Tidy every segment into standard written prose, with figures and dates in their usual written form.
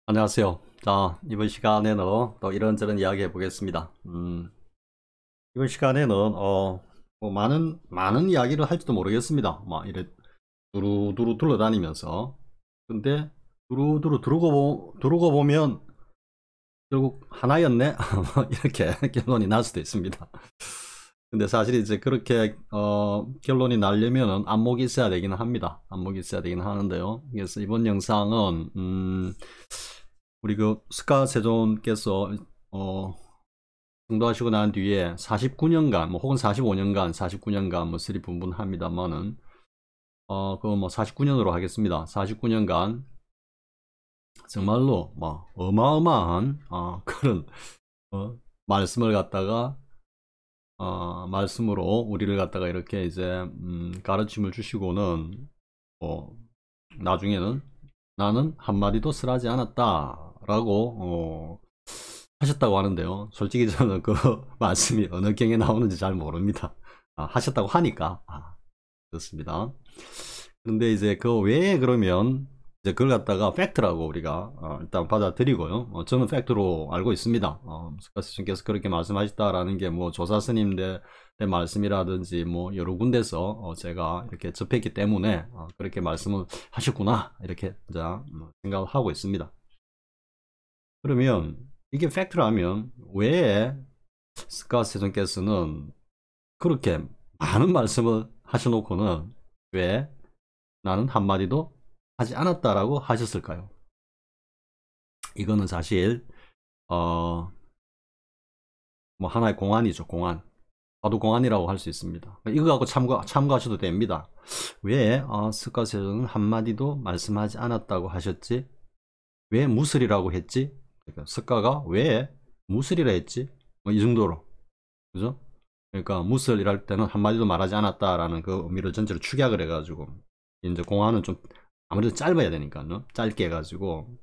안녕하세요. 자, 이번 시간에는 또 이런저런 이야기 해보겠습니다. 이번 시간에는, 뭐 많은 이야기를 할지도 모르겠습니다. 막, 이래, 두루두루 둘러다니면서. 근데, 두르고 보면, 결국 하나였네? 이렇게 결론이 날 수도 있습니다. 근데 사실 이제 그렇게, 결론이 나려면은 안목이 있어야 되기는 합니다. 안목이 있어야 되긴 하는데요. 그래서 이번 영상은, 우리 그 스카 세존께서 성도하시고 난 뒤에 49년간 뭐 혹은 45년간 49년간 뭐 쓰리 분분합니다만은 그거 뭐 49년으로 하겠습니다. 49년간 정말로 뭐 어마어마한 그런 말씀을 갖다가 말씀으로 우리를 갖다가 이렇게 이제 가르침을 주시고는 나중에는 나는 한마디도 쓰라지 않았다라고 하셨다고 하는데요. 솔직히 저는 그 말씀이 어느 경에 나오는지 잘 모릅니다. 하셨다고 하니까 그렇습니다. 그런데 이제 그 외에 그러면 이제 그걸 갖다가 팩트라고 우리가 일단 받아들이고요. 저는 팩트로 알고 있습니다. 스카스님께서 그렇게 말씀하셨다라는 게 뭐 조사 스님들의 말씀이라든지 뭐 여러 군데서 제가 이렇게 접했기 때문에 그렇게 말씀을 하셨구나 이렇게 이제 생각을 하고 있습니다. 그러면 이게 팩트라면 왜 스카 세존께서는 그렇게 많은 말씀을 하셔놓고는 왜 나는 한마디도 하지 않았다라고 하셨을까요? 이거는 사실 뭐 하나의 공안이죠. 공안. 봐도 공안이라고 할 수 있습니다. 이거 갖고 참고하셔도 됩니다. 왜 스카 세존은 한마디도 말씀하지 않았다고 하셨지? 왜 무슬이라고 했지? 그러니까 스카가 왜 무슬이라 했지? 뭐 이 정도로. 그죠? 그러니까 무슬이랄 때는 한마디도 말하지 않았다라는 그 의미를 전체로 축약을 해가지고 이제 공안은 좀 아무래도 짧아야 되니까요. 짧게 해가지고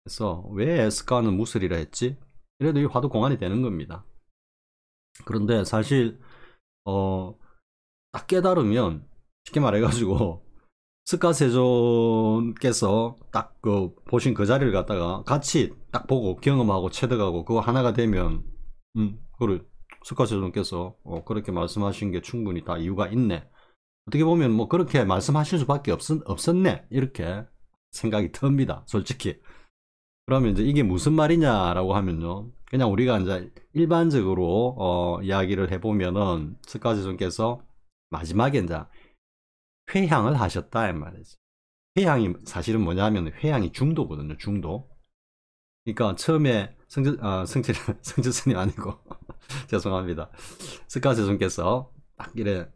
그래서 왜 스카는 무슬이라 했지? 이래도 이 화두 공안이 되는 겁니다. 그런데 사실 딱 깨달으면 쉽게 말해가지고 스카 세존께서 딱 그 보신 그 자리를 갖다가 같이 딱 보고 경험하고 체득하고 그거 하나가 되면 그걸 스카 세존께서 그렇게 말씀하신 게 충분히 다 이유가 있네. 어떻게 보면 뭐 그렇게 말씀하실 수밖에 없었네 이렇게 생각이 듭니다. 솔직히. 그러면 이제 이게 무슨 말이냐라고 하면요. 그냥 우리가 이제 일반적으로 이야기를 해보면은 스카 세존께서 마지막에 이제 회향을 하셨다 이 말이죠. 회향이 사실은 뭐냐면 회향이 중도거든요. 중도. 그러니까 처음에 성철 스님 아니고 죄송합니다. 스카 세존께서 딱 이래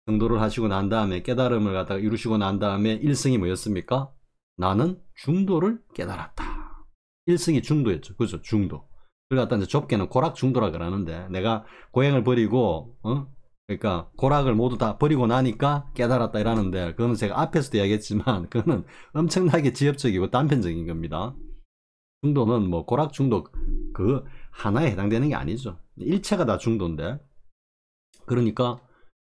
성도를 하시고 난 다음에 깨달음을 갖다가 이루시고 난 다음에 일성이 뭐였습니까? 나는 중도를 깨달았다. 일성이 중도였죠. 그죠? 중도. 그걸 갖다 이제 좁게는 고락 중도라 그러는데 내가 고행을 버리고 그러니까 고락을 모두 다 버리고 나니까 깨달았다 이라는데 그거는 제가 앞에서도 이야기했지만 그거는 엄청나게 지엽적이고 단편적인 겁니다. 중도는 뭐 고락 중도 그 하나에 해당되는 게 아니죠. 일체가 다 중도인데 그러니까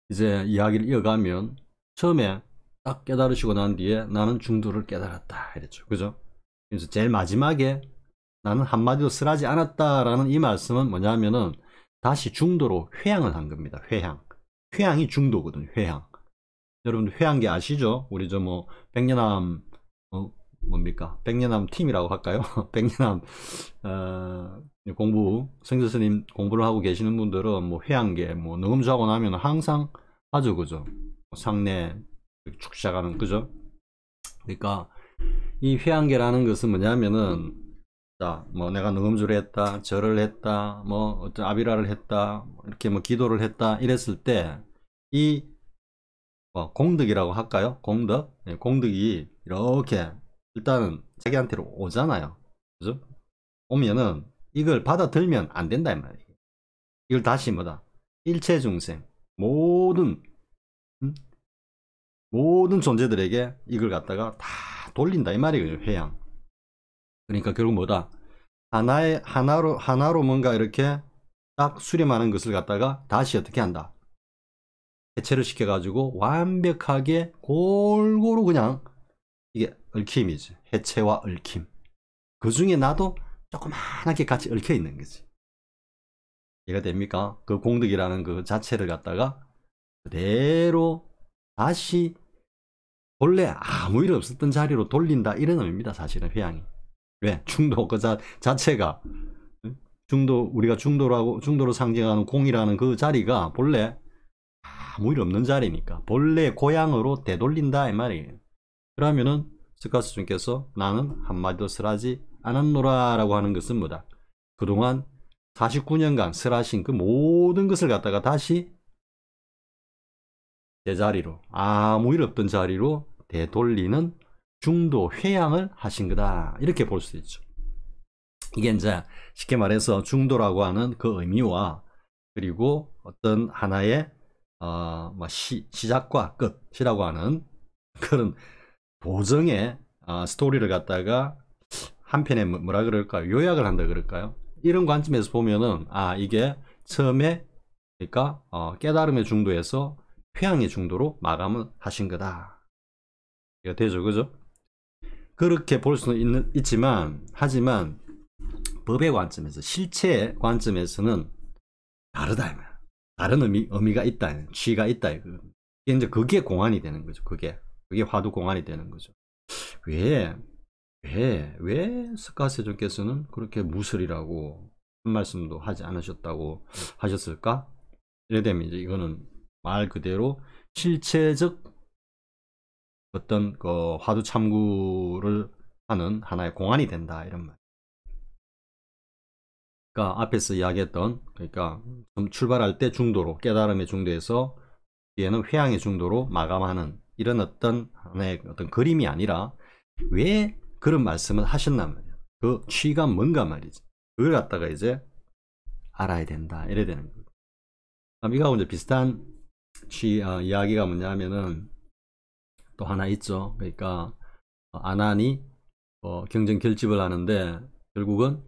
이제 이야기를 이어가면 처음에 딱 깨달으시고 난 뒤에 나는 중도를 깨달았다 이랬죠. 그죠? 그래서 제일 마지막에 나는 한마디도 쓰라지 않았다라는 이 말씀은 뭐냐면은 다시 중도로 회향을 한 겁니다. 회향. 회향이 중도거든요. 회향. 여러분들 회향기 아시죠? 우리 저 뭐 백년암 뭡니까? 백년암 팀이라고 할까요? 백년암 공부 성교스님 공부를 하고 계시는 분들은 뭐 회향계 뭐 녹음주하고 나면 항상 하죠. 그죠? 상내 축시작하는 그죠? 그러니까 이 회향계라는 것은 뭐냐면은 자, 뭐 내가 능음주를 했다, 절을 했다, 뭐 어떤 아비라를 했다, 이렇게 뭐 기도를 했다 이랬을 때이 공덕이라고 할까요? 공덕? 네, 공덕이 이렇게 일단은 자기한테로 오잖아요. 그죠? 오면은 이걸 받아들면 안 된다 이 말이에요. 이걸 다시 뭐다? 일체 중생 모든 음? 모든 존재들에게 이걸 갖다가 다 돌린다 이 말이에요. 회양. 그러니까 결국 뭐다? 하나로 뭔가 이렇게 딱 수렴하는 것을 갖다가 다시 어떻게 한다? 해체를 시켜가지고 완벽하게 골고루 그냥 이게 얽힘이지. 해체와 얽힘. 그 중에 나도 조그만하게 같이 얽혀 있는 거지. 이해가 됩니까? 그 공덕이라는 그 자체를 갖다가 그대로 다시 본래 아무 일 없었던 자리로 돌린다, 이런 의미입니다. 사실은 회양이. 왜? 중도 그 자체가, 중도, 우리가 중도로 상징하는 공이라는 그 자리가 본래 아무 일 없는 자리니까 본래 고향으로 되돌린다 이 말이에요. 그러면은 스카스 주님께서 나는 한마디도 설하지 않았노라 라고 하는 것은 뭐다? 그동안 49년간 설하신 그 모든 것을 갖다가 다시 제자리로, 아무 일 없던 자리로 되돌리는 중도 회양을 하신 거다, 이렇게 볼 수 있죠. 이게 이제 쉽게 말해서 중도라고 하는 그 의미와, 그리고 어떤 하나의 시작과 끝이라고 하는 그런 도정의 스토리를 갖다가 한 편에 뭐라 그럴까요? 요약을 한다 그럴까요? 이런 관점에서 보면은 이게 처음에, 그러니까 깨달음의 중도에서 회양의 중도로 마감을 하신 거다. 이거 되죠, 그죠? 그렇게 볼 수는 있지만, 하지만 법의 관점에서, 실체의 관점에서는 다르다. 다른 의미가 있다. 취가 있다. 이게 이제 그게 공안이 되는 거죠. 그게 화두 공안이 되는 거죠. 왜 스카세존께서는 그렇게 무설이라고 한 말씀도 하지 않으셨다고 하셨을까? 이래 되면 이제 이거는 말 그대로 실체적 어떤 그 화두 참구를 하는 하나의 공안이 된다, 이런 말. 그러니까 앞에서 이야기했던, 그러니까 좀 출발할 때 중도로, 깨달음의 중도에서 뒤에는 회양의 중도로 마감하는 이런 어떤 하나의 어떤 그림이 아니라 왜 그런 말씀을 하셨단 말이야. 그 취가 뭔가 말이지. 그걸 갖다가 이제 알아야 된다, 이래 되는 거예요. 이거하고 이제 비슷한 이야기가 뭐냐면은 또 하나 있죠. 그러니까 아난이 경전 결집을 하는데 결국은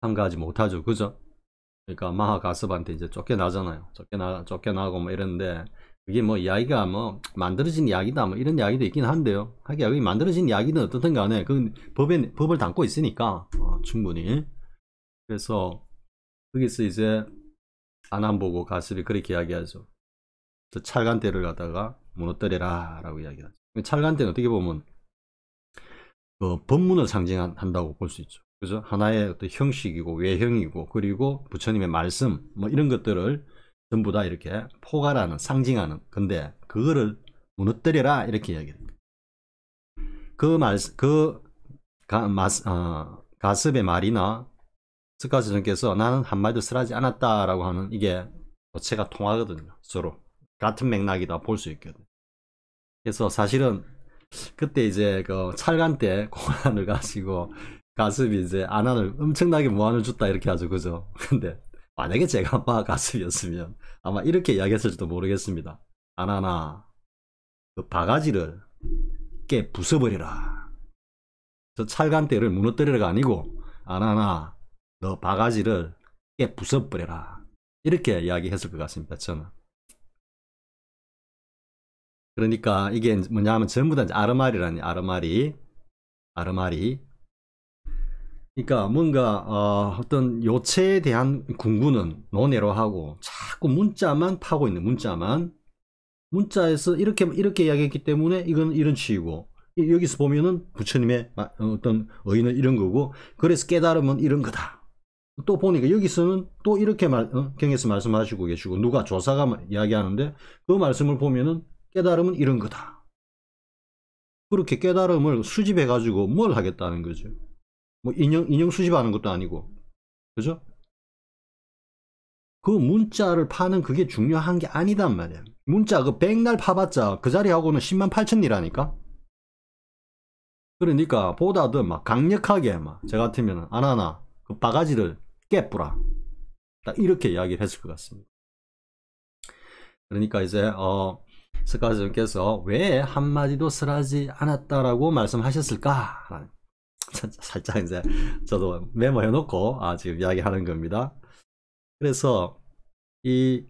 참가하지 못하죠, 그죠? 그러니까 마하가섭한테 이제 쫓겨나잖아요. 쫓겨나고 뭐 이러는데, 그게 뭐 이야기가 뭐 만들어진 이야기다 뭐 이런 이야기도 있긴 한데요. 하긴 여기 만들어진 이야기는 어떻든 간에 그 법을 담고 있으니까 충분히. 그래서 거기서 이제 아난 보고 가섭이 그렇게 이야기하죠. 저 찰간대를 갖다가 무너뜨려라 라고 이야기하죠. 찰간대는 어떻게 보면 그 법문을 상징한다고 볼 수 있죠. 그죠? 하나의 어떤 형식이고 외형이고, 그리고 부처님의 말씀 뭐 이런 것들을 전부 다 이렇게 포괄하는, 상징하는. 근데 그거를 무너뜨려라 이렇게 이야기해요. 가습의 말이나 스카스전께서 나는 한마디도 설하지 않았다라고 하는, 이게 어체가 통하거든요. 서로 같은 맥락이다 볼 수 있거든요. 그래서 사실은 그때 이제 그 찰간 때 공안을 가지고 가습이 이제 아난을 엄청나게 무안을 줬다 이렇게 하죠, 그죠? 근데 만약에 제가 가습이었으면 아마 이렇게 이야기했을지도 모르겠습니다. 아나나, 그 바가지를 깨 부숴버리라. 저 찰간 때를 무너뜨리라가 아니고, 아나나, 너 바가지를 깨 부숴버려라. 이렇게 이야기했을 것 같습니다, 저는. 그러니까 이게 뭐냐면 전부 다 아르마리라니, 아르마리. 그러니까 뭔가 어떤 요체에 대한 궁구는 논외로 하고 자꾸 문자만 파고 있는, 문자에서 이렇게 이야기했기 때문에 이건 이런 취이고, 여기서 보면은 부처님의 어떤 의의는 이런 거고, 그래서 깨달음은 이런 거다. 또 보니까 여기서는 또 이렇게 경에서 말씀하시고 계시고, 누가 조사가 이야기하는데 그 말씀을 보면은 깨달음은 이런 거다. 그렇게 깨달음을 수집해 가지고 뭘 하겠다는 거죠. 뭐 인형 수집하는 것도 아니고, 그죠? 그 문자를 파는 그게 중요한 게 아니단 말이야. 문자 그 100날 파봤자 그 자리하고는 10만 8천 리라니까. 그러니까 보다 더 막 강력하게 저 같으면 아나나 그 바가지를 깨뿌라, 딱 이렇게 이야기를 했을 것 같습니다. 그러니까 이제 스카스님께서 왜 한마디도 설하지 않았다라고 말씀하셨을까? 살짝 이제 저도 메모해 놓고 지금 이야기하는 겁니다. 그래서 이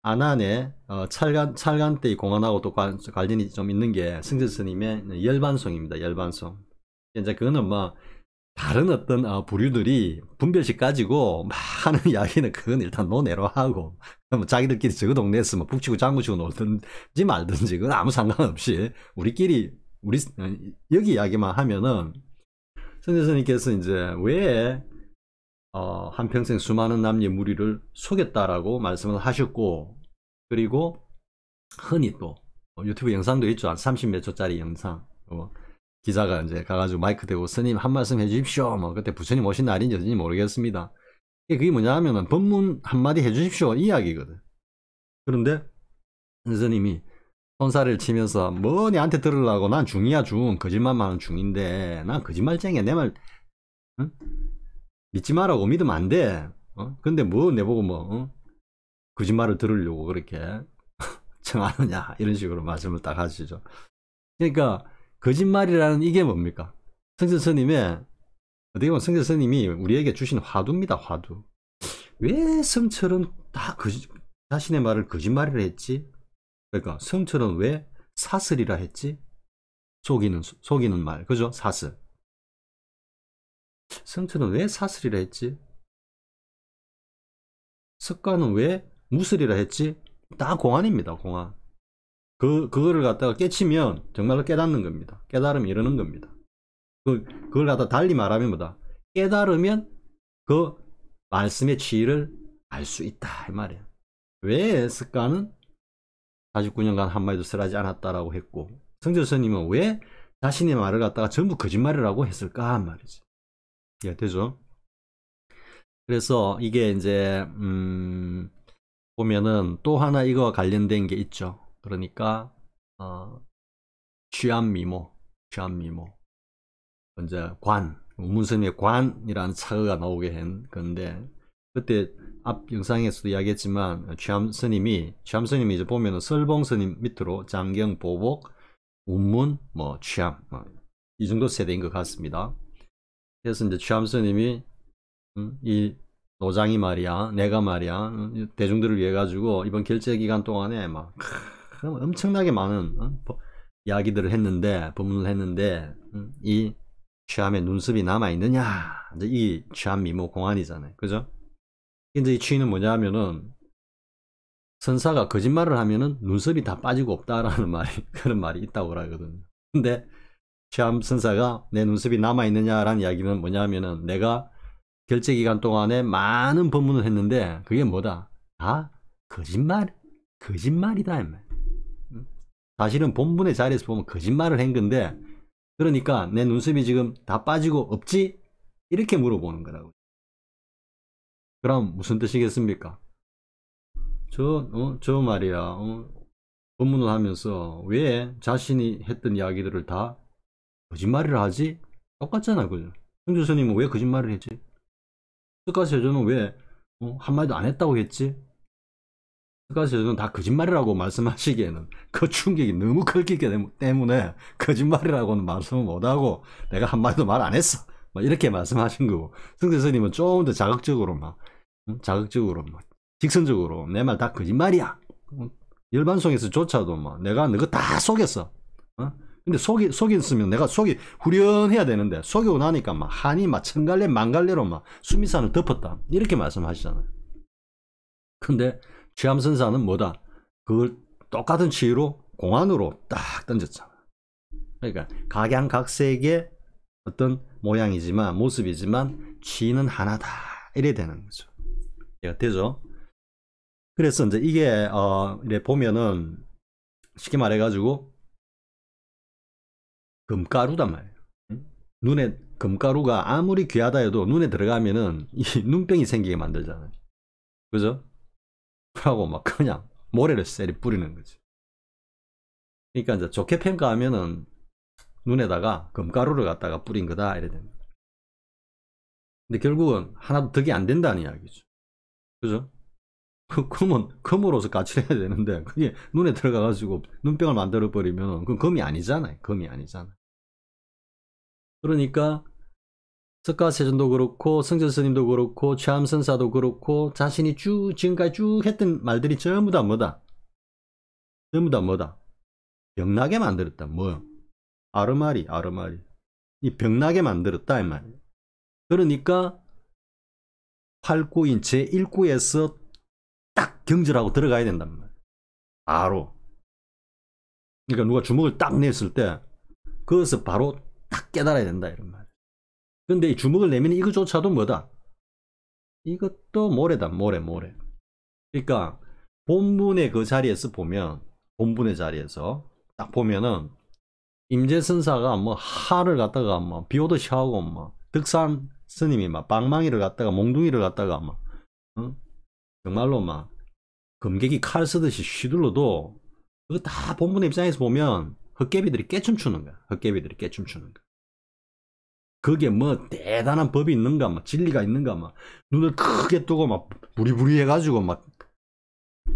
아난의 찰간대의 공안하고 또 관련이 좀 있는 게 승철스님의 열반송입니다. 열반송. 이제 그거는 뭐 다른 어떤 부류들이 분별식 가지고 막 하는 이야기는 그건 일단 논외로 하고 뭐 자기들끼리 저 동네에서 뭐 북치고 장구치고 놀든지 말든지 그건 아무 상관없이 우리 여기 이야기만 하면은 선생님께서 이제 왜 한평생 수많은 남녀 무리를 속였다라고 말씀을 하셨고, 그리고 흔히 또 유튜브 영상도 있죠. 한 30몇 초짜리 영상. 기자가 이제 가가지고 마이크 대고 스님 한 말씀 해주십시오. 뭐 그때 부처님 오신 날인지 어딘지 모르겠습니다. 그게 뭐냐 하면은 법문 한마디 해주십시오 이야기거든. 그런데 스님이 손살을 치면서 뭐 니한테 들으려고, 난 중이야 중, 거짓말만 하는 중인데 난 거짓말쟁이야, 내 말 응? 믿지 말라고, 믿으면 안 돼. 근데 뭐 내보고 뭐 거짓말을 들으려고 그렇게 청하느냐, 이런 식으로 말씀을 딱 하시죠. 그러니까 거짓말이라는 이게 뭡니까? 성철 스님의, 어떻게 보면 성철 스님이 우리에게 주신 화두입니다. 화두. 왜 성철은 다 자신의 말을 거짓말이라 했지? 그러니까 성철은 왜 사슬이라 했지? 속이는 말, 그죠? 사슬. 성철은 왜 사슬이라 했지? 석가는 왜 무슬이라 했지? 다 공안입니다. 공안. 그거를 갖다가 깨치면 정말로 깨닫는 겁니다. 깨달으면 이러는 겁니다. 그걸 갖다 달리 말하면 뭐다? 깨달으면 그 말씀의 지위를 알 수 있다, 이 말이야. 왜 석가는 49년간 한마디도 설하지 않았다라고 했고, 성철 스님은 왜 자신의 말을 갖다가 전부 거짓말이라고 했을까, 한 말이지. 이해가 되죠? 그래서 이게 이제 보면은 또 하나 이거와 관련된 게 있죠. 그러니까 취함미모. 이제 우문스님의 관이라는 차가 나오게 한 건데, 그때 앞 영상에서도 이야기했지만 취함스님이 이제 보면은 설봉스님 밑으로 장경, 보복, 운문, 뭐 취함, 이 정도 세대인 것 같습니다. 그래서 이제 취함스님이 이 노장이 말이야, 내가 말이야, 대중들을 위해 가지고 이번 결제 기간 동안에 막 엄청나게 많은 이야기들을 했는데, 법문을 했는데, 이 취함의 눈썹이 남아 있느냐, 이제 이 취함 미모 공안이잖아요, 그죠? 이제 이 취는 뭐냐 하면은, 선사가 거짓말을 하면은 눈썹이 다 빠지고 없다라는 말이, 그런 말이 있다고 하거든요. 근데 취함 선사가 내 눈썹이 남아 있느냐라는 이야기는 뭐냐 하면은, 내가 결제 기간 동안에 많은 법문을 했는데 그게 뭐다? 다 거짓말이다. 사실은 본문의 자리에서 보면 거짓말을 한 건데, 그러니까 내 눈썹이 지금 다 빠지고 없지? 이렇게 물어보는 거라고. 그럼 무슨 뜻이겠습니까? 저 말이야, 법문을 하면서 왜 자신이 했던 이야기들을 다 거짓말이라 하지? 똑같잖아, 그죠? 성주 스님은 왜 거짓말을 했지? 석가세조는 왜 한마디도 안 했다고 했지? 석가세조는 다 거짓말이라고 말씀하시기에는 그 충격이 너무 크기 때문에 거짓말이라고는 말씀을 못하고 내가 한마디도 말 안 했어, 이렇게 말씀하신 거고, 성대스님은 조금 더 자극적으로 직선적으로 내 말 다 거짓말이야, 열반송에서조차도 내가 너가 다 속였어. 근데 속였으면 내가 속이 후련해야 되는데, 속이고 나니까 한이 천갈래 만갈래로 수미산을 덮었다, 이렇게 말씀하시잖아요. 근데 취함선사는 뭐다? 그걸 똑같은 치유로 공안으로 딱 던졌잖아. 그러니까 각양각색의 어떤 모양이지만, 모습이지만 취는 하나다, 이래 되는 거죠. 이해가 되죠? 그래서 이제 이게 이래 보면은 쉽게 말해가지고 금가루단 말이에요. 눈에 금가루가 아무리 귀하다 해도 눈에 들어가면은 이 눈병이 생기게 만들잖아요, 그죠? 그러고 그냥 모래를 세리 뿌리는 거지. 그러니까 이제 좋게 평가하면은 눈에다가 금가루를 갖다가 뿌린 거다, 이래 됩니다. 근데 결국은 하나도 덕이 안 된다는 이야기죠, 그죠? 그러면 금으로서 가치를 해야 되는데 그게 눈에 들어가 가지고 눈병을 만들어 버리면 그건 금이 아니잖아요. 그러니까 석가세존도 그렇고 성철스님도 그렇고 취함선사도 그렇고 자신이 지금까지 했던 말들이 전부 다 뭐다? 병나게 만들었다. 아르마리. 이 병나게 만들었다, 이 말이에요. 그러니까 8구인 제1구에서 딱 경절하고 들어가야 된단 말이에요. 바로. 그러니까 누가 주먹을 딱 냈을 때 그것을 바로 딱 깨달아야 된다 이런 말이에요. 근데 이 주먹을 내면 이거조차도 뭐다? 이것도 모래다. 모래. 그러니까 본문의 그 자리에서 보면, 본문의 자리에서 딱 보면은 임재선사가 뭐 하를 갖다가 뭐 비오듯이 하고 뭐 덕산 스님이 막 방망이를 갖다가 몽둥이를 갖다가 막 정말로 막 금객이 칼 쓰듯이 휘둘러도 그거 다 본문의 입장에서 보면 헛개비들이 깨춤추는 거야. 헛개비들이 깨춤추는 거야. 그게 뭐 대단한 법이 있는가, 뭐 진리가 있는가, 막 눈을 크게 뜨고 막 부리부리 해가지고 막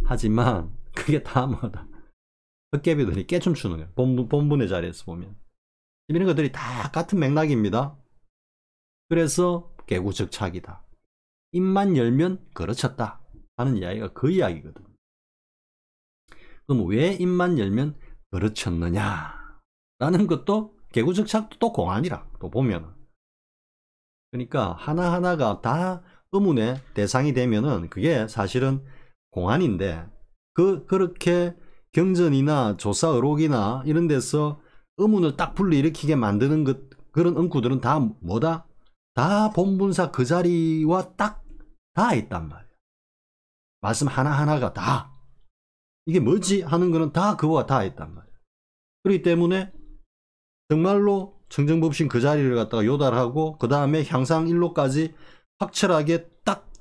하지만 그게 다 뭐다. 헛개비들이 깨춤추는 거야. 본문의 자리에서 보면. 이런 것들이 다 같은 맥락입니다. 그래서 개구적착이다. 입만 열면 그르쳤다 하는 이야기가 그 이야기거든. 그럼 왜 입만 열면 그르쳤느냐 라는 것도 개구적착도 또 공안이라 또 보면. 그러니까 하나하나가 다 의문의 대상이 되면은 그게 사실은 공안인데, 그렇게 경전이나 조사의록이나 이런 데서 의문을 딱 불러일으키게 만드는 그런 응구들은 다 뭐다? 다 본문사 그 자리와 딱 다 있단 말이야. 말씀 하나하나가 다 이게 뭐지 하는 거는 다 그거와 다 있단 말이야. 그렇기 때문에 정말로 청정법신 그 자리를 갖다가 요달하고 그 다음에 향상일로까지 확철하게 딱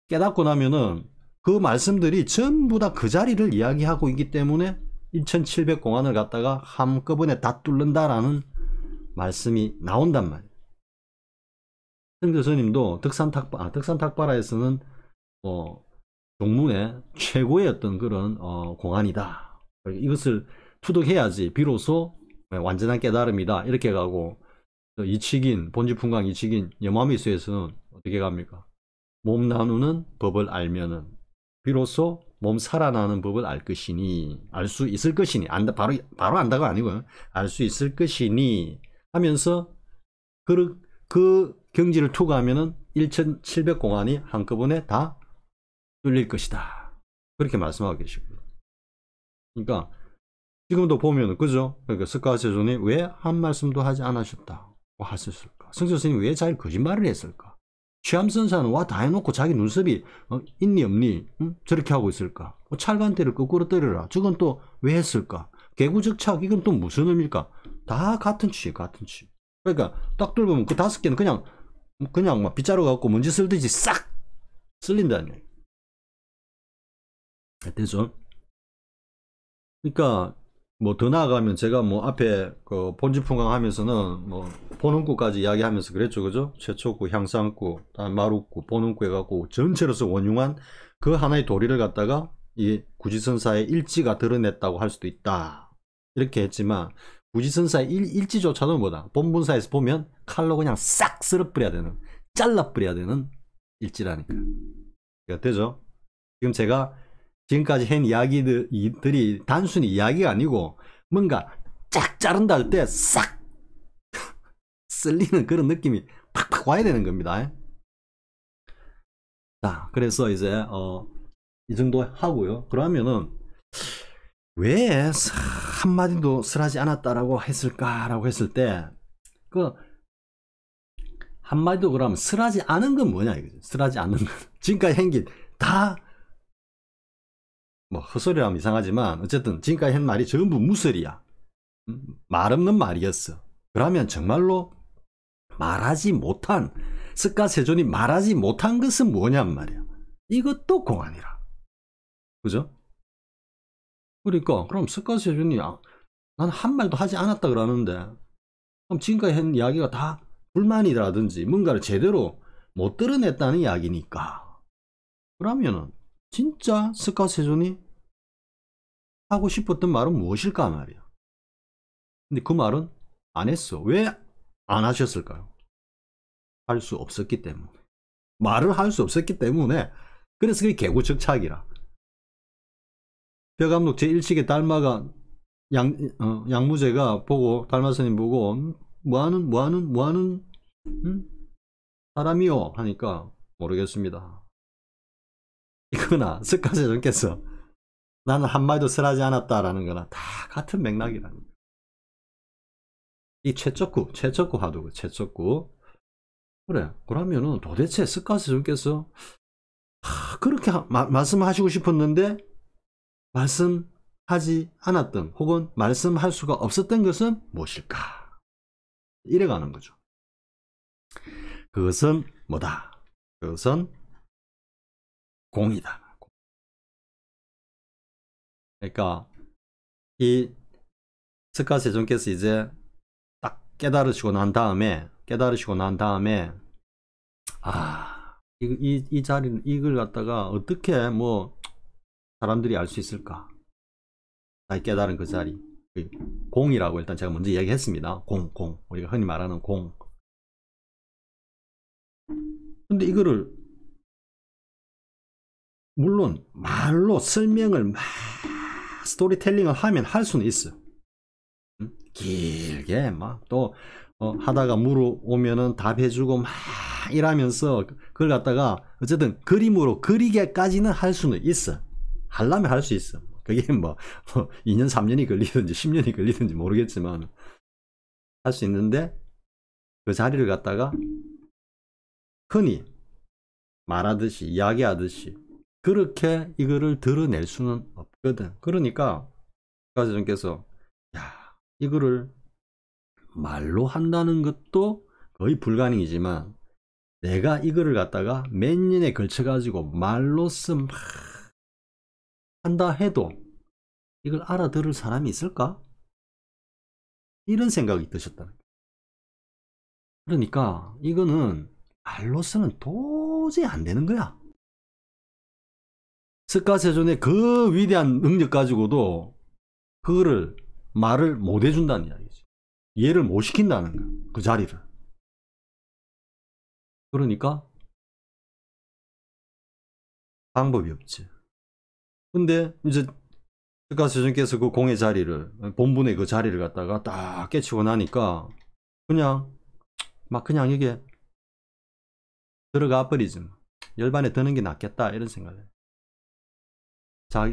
깨닫고 나면은 그 말씀들이 전부 다 그 자리를 이야기하고 있기 때문에 1700공안을 갖다가 한꺼번에 다 뚫는다라는 말씀이 나온단 말이에요. 성교스님도 덕산탁바라에서는 종문의 최고의 어떤 그런 공안이다. 이것을 투득해야지 비로소 완전한 깨달음이다. 이렇게 가고, 이치긴 본지풍강 이치긴 염화미수에서는 어떻게 갑니까? 몸 나누는 법을 알면은 비로소 몸 살아나는 법을 알 것이니, 알 수 있을 것이니, 바로 안다가 아니고요. 알 수 있을 것이니 하면서 그 경지를 투구하면은 1700공안이 한꺼번에 다 뚫릴 것이다. 그렇게 말씀하고 계시고요. 그러니까 지금도 보면은 그죠? 그러니까 스가세존이 왜 한 말씀도 하지 않으셨다고 하셨을까? 성철스님이 왜 자기 거짓말을 했을까? 취함선사는 와 다 해놓고 자기 눈썹이 있니 없니? 저렇게 하고 있을까? 찰간대를 거꾸로 때려라. 저건 또 왜 했을까? 개구적착 이건 또 무슨 의미일까? 다 같은 취. 그러니까 딱 뚫으면 그 5개는 그냥 막 빗자루 갖고 먼지 쓸듯이 싹 쓸린다는 얘기. 되죠? 그러니까 뭐 더 나아가면 제가 뭐 앞에 그 본지풍강 하면서는 뭐 본운구까지 이야기하면서 그랬죠, 그죠? 최초구, 향상구, 다음 마루구, 본운구 해갖고 전체로서 원흉한 그 하나의 도리를 갖다가 이 구지선사의 일지가 드러냈다고 할 수도 있다. 이렇게 했지만 구지선사의 일지조차도 뭐다? 본문사에서 보면 칼로 그냥 싹 쓸어버려야 되는, 잘라버려야 되는 일지라니까. 되죠? 지금 제가 지금까지 한 이야기들이 단순히 이야기가 아니고 뭔가 쫙 자른다 할 때 싹 쓸리는 그런 느낌이 팍팍 와야 되는 겁니다. 자, 그래서 이제 이 정도 하고요. 그러면은 왜 한마디도 설하지 않았다라고 했을까라고 했을 때, 그 한마디도 그러면 설하지 않은 건 뭐냐 이거죠. 설하지 않는 건 지금까지 한게 다 뭐 헛소리라면 이상하지만 어쨌든 지금까지 한 말이 전부 무설이야. 말 없는 말이었어. 그러면 정말로 말하지 못한, 스가세존이 말하지 못한 것은 뭐냔 말이야. 이것도 공안이라. 그죠? 그러니까 그럼 스가세존이 난 한 말도 하지 않았다 그러는데, 그럼 지금까지 한 이야기가 다 불만이라든지 뭔가를 제대로 못 드러냈다는 이야기니까, 그러면은 진짜 스가세존이 하고 싶었던 말은 무엇일까 말이야. 근데 그 말은 안 했어. 왜 안 하셨을까요? 할 수 없었기 때문에. 말을 할 수 없었기 때문에. 그래서 그게 개구적착이라. 벼감록 제1식의 달마가 양무제가 보고 달마스님 보고 뭐하는 사람이요 하니까 모르겠습니다. 이거나 스카세존께서 나는 한마디도 설하지 않았다라는 거나 다 같은 맥락이라는 거예요. 이 최적구 화두고 최적구. 그래, 그러면은 도대체 스카세존께서 그렇게 말씀하시고 싶었는데 말씀하지 않았던 혹은 말씀할 수가 없었던 것은 무엇일까? 이래가는 거죠. 그것은 뭐다? 그것은 공이다. 그러니까 이 스카세존께서 이제 딱 깨달으시고 난 다음에 이 자리는 이걸 갖다가 어떻게 뭐 사람들이 알 수 있을까? 깨달은 그 자리, 공이라고 일단 제가 먼저 얘기했습니다. 공 우리가 흔히 말하는 공. 근데 이거를 물론 말로 설명을 막 스토리텔링을 하면 할 수는 있어. 길게 막 또 하다가 물어오면은 답해주고 막 이러면서 그걸 갖다가 어쨌든 그림으로 그리게까지는 할 수는 있어. 하려면 할 수 있어. 그게 뭐 2년 3년이 걸리든지 10년이 걸리든지 모르겠지만 할 수 있는데 그 자리를 갖다가 흔히 말하듯이 이야기하듯이 그렇게 이거를 드러낼 수는 없거든. 그러니까 가세존께서 야, 이거를 말로 한다는 것도 거의 불가능이지만 내가 이거를 갖다가 몇 년에 걸쳐 가지고 말로써 막 한다 해도 이걸 알아들을 사람이 있을까? 이런 생각이 드셨다는 거예요. 그러니까 이거는 말로서는 도저히 안 되는 거야. 스카세존의 그 위대한 능력 가지고도 그거를 말을 못 해준다는 이야기지. 이해를 못 시킨다는 거야. 그 자리를. 그러니까 방법이 없지. 근데 이제 스카세존께서 그 공의 자리를, 본분의 그 자리를 갖다가 딱 깨치고 나니까 그냥 이게 들어가 버리지. 열반에 드는 게 낫겠다 이런 생각을 해요. 자,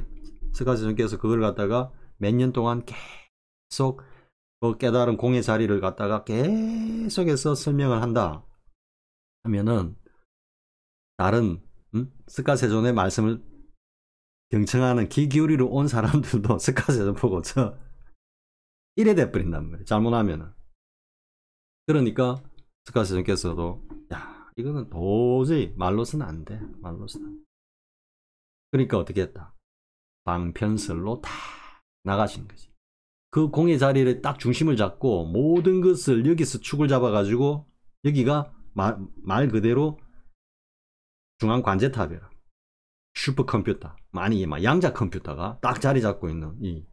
스카세존께서 그걸 갖다가 몇 년 동안 계속 그 깨달은 공의 자리를 갖다가 계속해서 설명을 한다 하면은 다른 스카세존의 말씀을 경청하는 귀 기울이러 온 사람들도 스카세존 보고 이래 돼버린단 말이에요. 잘못하면은. 그러니까 스카세존께서도 야, 이거는 도저히 말로서는 안 돼. 말로서는. 그러니까 어떻게 했다? 방편설로 다 나가신 거지. 그 공의 자리를 딱 중심을 잡고 모든 것을 여기서 축을 잡아가지고 여기가 말 그대로 중앙 관제탑이라. 슈퍼컴퓨터, 많이 막 양자 컴퓨터가 딱 자리 잡고 있는 이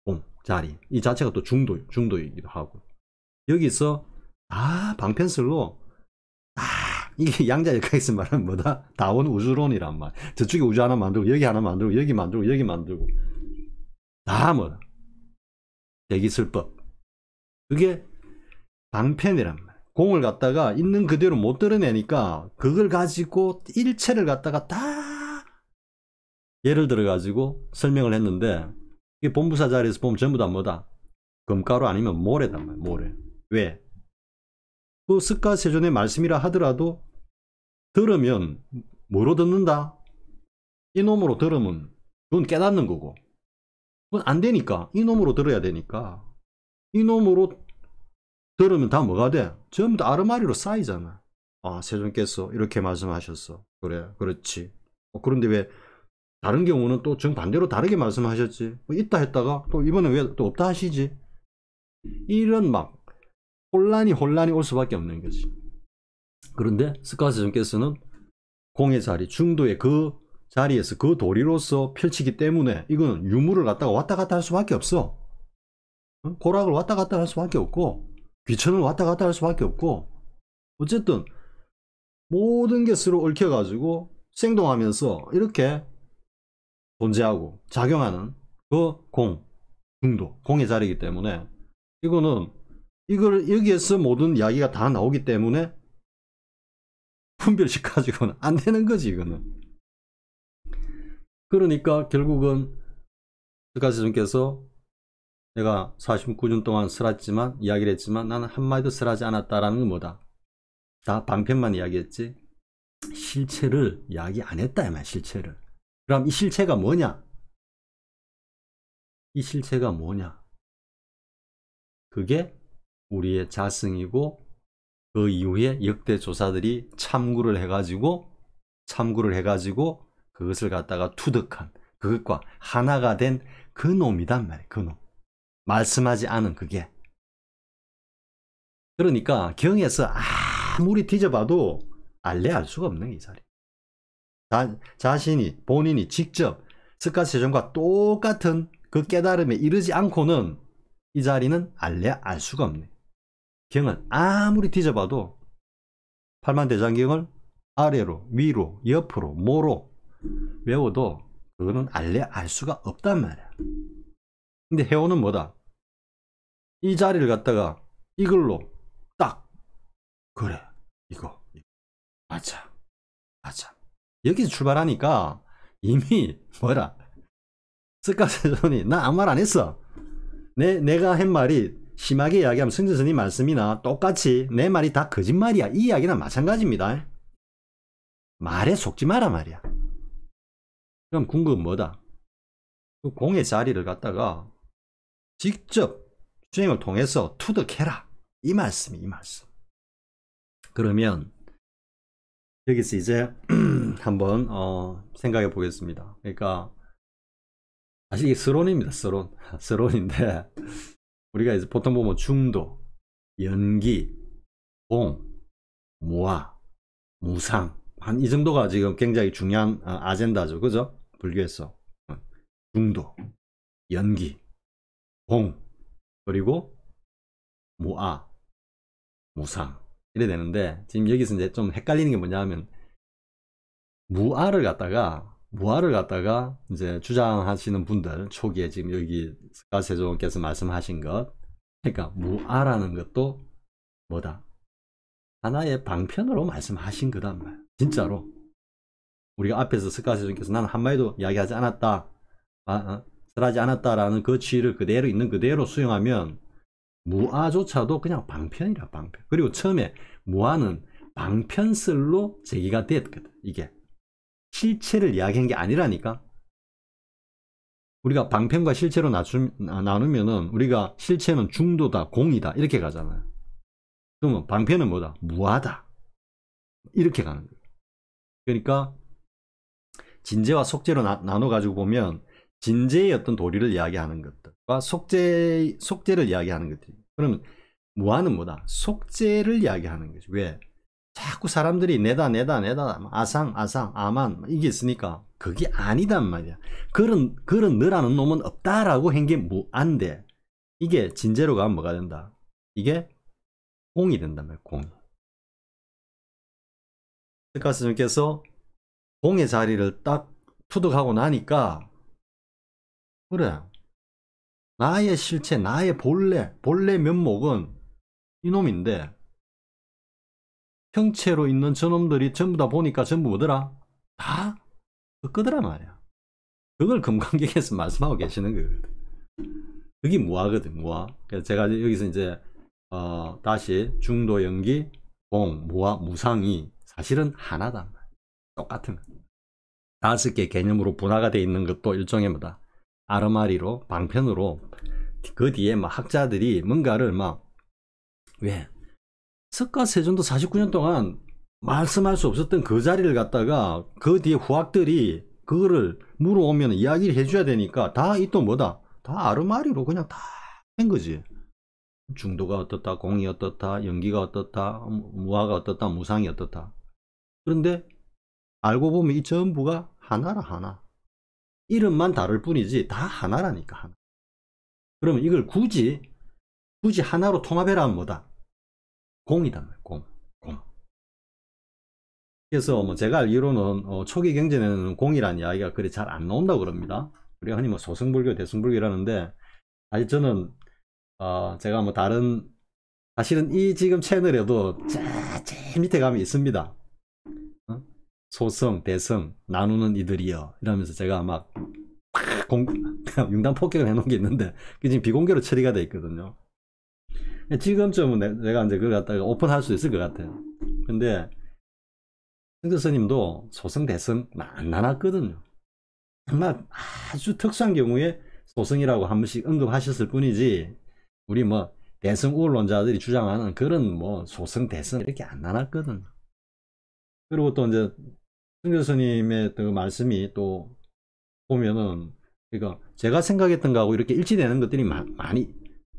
공 자리, 이 자체가 또 중도이기도 하고 여기서 방편설로 이게 양자 역학에서 말하는 뭐다? 다원 우주론이란 말. 저쪽에 우주 하나 만들고 여기 하나 만들고 여기 만들고 여기 만들고 다 뭐다? 대기술법. 그게 방편이란 말. 공을 갖다가 있는 그대로 못 드러내니까 그걸 가지고 일체를 갖다가 다 예를 들어 가지고 설명을 했는데 이게 본부사 자리에서 보면 전부 다 뭐다? 금가루 아니면 모래단 말이야. 모래. 왜? 그 스카세존의 말씀이라 하더라도 들으면 뭐로 듣는다? 이놈으로 들으면 그건 깨닫는 거고 그건 안 되니까 이놈으로 들어야 되니까 이놈으로 들으면 다 뭐가 돼? 전부 다 아르마리로 쌓이잖아. 세존께서 이렇게 말씀하셨어. 그래, 그렇지. 그런데 왜 다른 경우는 또 정반대로 다르게 말씀하셨지? 있다 했다가 또 이번에 왜 또 없다 하시지? 이런 막 혼란이 올 수밖에 없는 거지. 그런데 스카세존께서는 공의 자리, 중도의 그 자리에서 그 도리로서 펼치기 때문에 이거는 유물을 갖다가 왔다 갔다 할 수밖에 없어. 고락을 왔다 갔다 할 수밖에 없고 귀천을 왔다 갔다 할 수밖에 없고 어쨌든 모든 게 서로 얽혀가지고 생동하면서 이렇게 존재하고 작용하는 그 중도, 공의 자리이기 때문에 이거는 이걸 여기에서 모든 이야기가 다 나오기 때문에 분별시켜가지고는 안 되는 거지, 이거는. 그러니까 결국은 스가세존께서 내가 49년 동안 설했지만, 이야기를 했지만 나는 한마디도 설하지 않았다라는 건 뭐다? 다 방편만 이야기했지 실체를 이야기 안 했다, 이 말, 실체를. 그럼 이 실체가 뭐냐? 이 실체가 뭐냐? 그게 우리의 자성이고, 그 이후에 역대 조사들이 참고를 해가지고 그것을 갖다가 투득한, 그것과 하나가 된 그 놈이단 말이에요. 그 놈. 말씀하지 않은 그게. 그러니까 경에서 아무리 뒤져봐도 알래 알 수가 없는 이 자리. 자신이, 본인이 직접 스가세존과 똑같은 그 깨달음에 이르지 않고는 이 자리는 알래 알 수가 없네. 경은 아무리 뒤져봐도 팔만대장경을 아래로, 위로, 옆으로, 모로 외워도 그거는 알래 알 수가 없단 말이야. 근데 해오는 뭐다? 이 자리를 갖다가 이걸로 딱, 그래, 이거 맞아. 여기서 출발하니까 이미 뭐라, 스가세존이 나 아무 말 안 했어. 내가 한 말이 심하게 이야기하면 성진스님 말씀이나 똑같이 내 말이 다 거짓말이야, 이 이야기나 마찬가지입니다. 말에 속지 마라 말이야. 그럼 궁금은 뭐다? 그 공의 자리를 갖다가 직접 수행을 통해서 투득해라, 이 말씀이, 이 말씀. 그러면 여기서 이제 한번 생각해 보겠습니다. 그러니까 사실 이게 서론입니다. 서론인데 우리가 이제 보통 보면 중도, 연기, 공, 무아, 무상, 한 이 정도가 지금 굉장히 중요한 아젠다죠, 그죠? 불교에서 중도, 연기, 공, 그리고 무아, 무상 이래 되는데, 지금 여기서 이제 좀 헷갈리는 게 뭐냐면 무아를 갖다가 이제 주장하시는 분들, 초기에 지금 여기 스가세존께서 말씀하신 것, 그러니까 무아라는 것도 뭐다? 하나의 방편으로 말씀하신 거단 말이야. 진짜로 우리가 앞에서 스가세존께서 나는 한마디도 이야기하지 않았다, 설하지 않았다라는 그 취를 그대로 있는 그대로 수용하면 무아조차도 그냥 방편이라, 방편. 그리고 처음에 무아는 방편설로 제기가 됐거든. 이게 실체를 이야기한 게 아니라니까. 우리가 방편과 실체로 나누면은 우리가 실체는 중도다, 공이다 이렇게 가잖아요. 그러면 방편은 뭐다? 무아다, 이렇게 가는 거예요. 그러니까 진재와 속재로 나눠 가지고 보면 진재의 어떤 도리를 이야기하는 것들과 속재를 이야기하는 것들. 그러면 무아는 뭐다? 속재를 이야기하는 거지. 왜? 자꾸 사람들이 내다 아상 아만 이게 있으니까 그게 아니단 말이야. 그런 너라는 놈은 없다라고 한 게 무아인데, 이게 진재로 가면 뭐가 된다? 이게 공이 된단 말이야. 공이. 스가스님께서 공의 자리를 딱 투득하고 나니까, 그래, 나의 실체, 나의 본래 면목은 이놈인데, 형체로 있는 저놈들이 전부 다 보니까 전부 뭐더라? 다 그거더라 말이야. 그걸 금강경에서 말씀하고 계시는 거거든. 그게 무아거든, 무아. 그래서 제가 여기서 이제 다시 중도, 연기, 공, 무아, 무상이 사실은 하나다. 똑같은 거. 5개 개념으로 분화가 되어 있는 것도 일종의 뭐다? 아르마리로, 방편으로, 그 뒤에 막 학자들이 뭔가를 막, 왜? 스가세존도 49년 동안 말씀할 수 없었던 그 자리를 갖다가 그 뒤에 후학들이 그거를 물어오면 이야기를 해줘야 되니까 다 이 또 뭐다? 다 아르마리로 그냥 다 한 거지. 중도가 어떻다, 공이 어떻다, 연기가 어떻다, 무아가 어떻다, 무상이 어떻다. 그런데 알고 보면 이 전부가 하나라, 하나. 이름만 다를 뿐이지 다 하나라니까, 하나. 그러면 이걸 굳이 하나로 통합해라 하면 뭐다? 공이단 말이야, 공. 그래서 뭐 제가 알기로는 초기 경전에는 공이라는 이야기가 그리 잘 안 나온다고 그럽니다. 우리가 흔히 뭐 소승불교, 대승불교라는데, 사실 저는 제가 뭐 다른, 사실은 이 지금 채널에도 제일 밑에 가면 있습니다. 소성, 대성 나누는 이들이여 이러면서 제가 막 융단 폭격을 해놓은 게 있는데 그게 지금 비공개로 처리가 돼 있거든요. 지금쯤은 내가 이제 그걸 갖다가 오픈할 수 있을 것 같아요. 근데 승재 스님도 소성, 대성 안 나눴거든요. 정말 아주 특수한 경우에 소성이라고 한 번씩 언급하셨을 뿐이지 우리 뭐 대성 우월론자들이 주장하는 그런 뭐 소성, 대성 이렇게 안 나눴거든요. 그리고 또 이제 승재 스님의 그 말씀이 또 보면은 그러니까 제가 생각했던 거하고 이렇게 일치되는 것들이 많이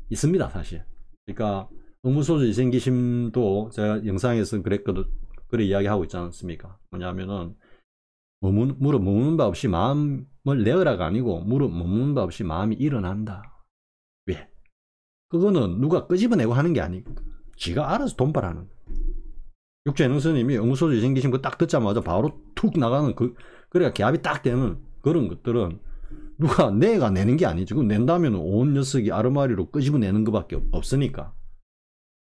있습니다, 사실. 그러니까 의무소주 이생기심도 제가 영상에서 그랬거든, 그래 이야기하고 있지 않습니까? 뭐냐면은 무릎 머무는 바 없이 마음을 내어라가 아니고 무릎 머무는 바 없이 마음이 일어난다. 왜? 그거는 누가 끄집어내고 하는 게 아니고 지가 알아서 돈발하는 거예요. 육재능 스님이 의무소주 이생기심 그 딱 듣자마자 바로 툭 나가는 그래야 기압이 딱 되는 그런 것들은 누가 내가 내는 게 아니지. 그럼 낸다면 온 녀석이 아르마리로 끄집어내는 것밖에 없으니까.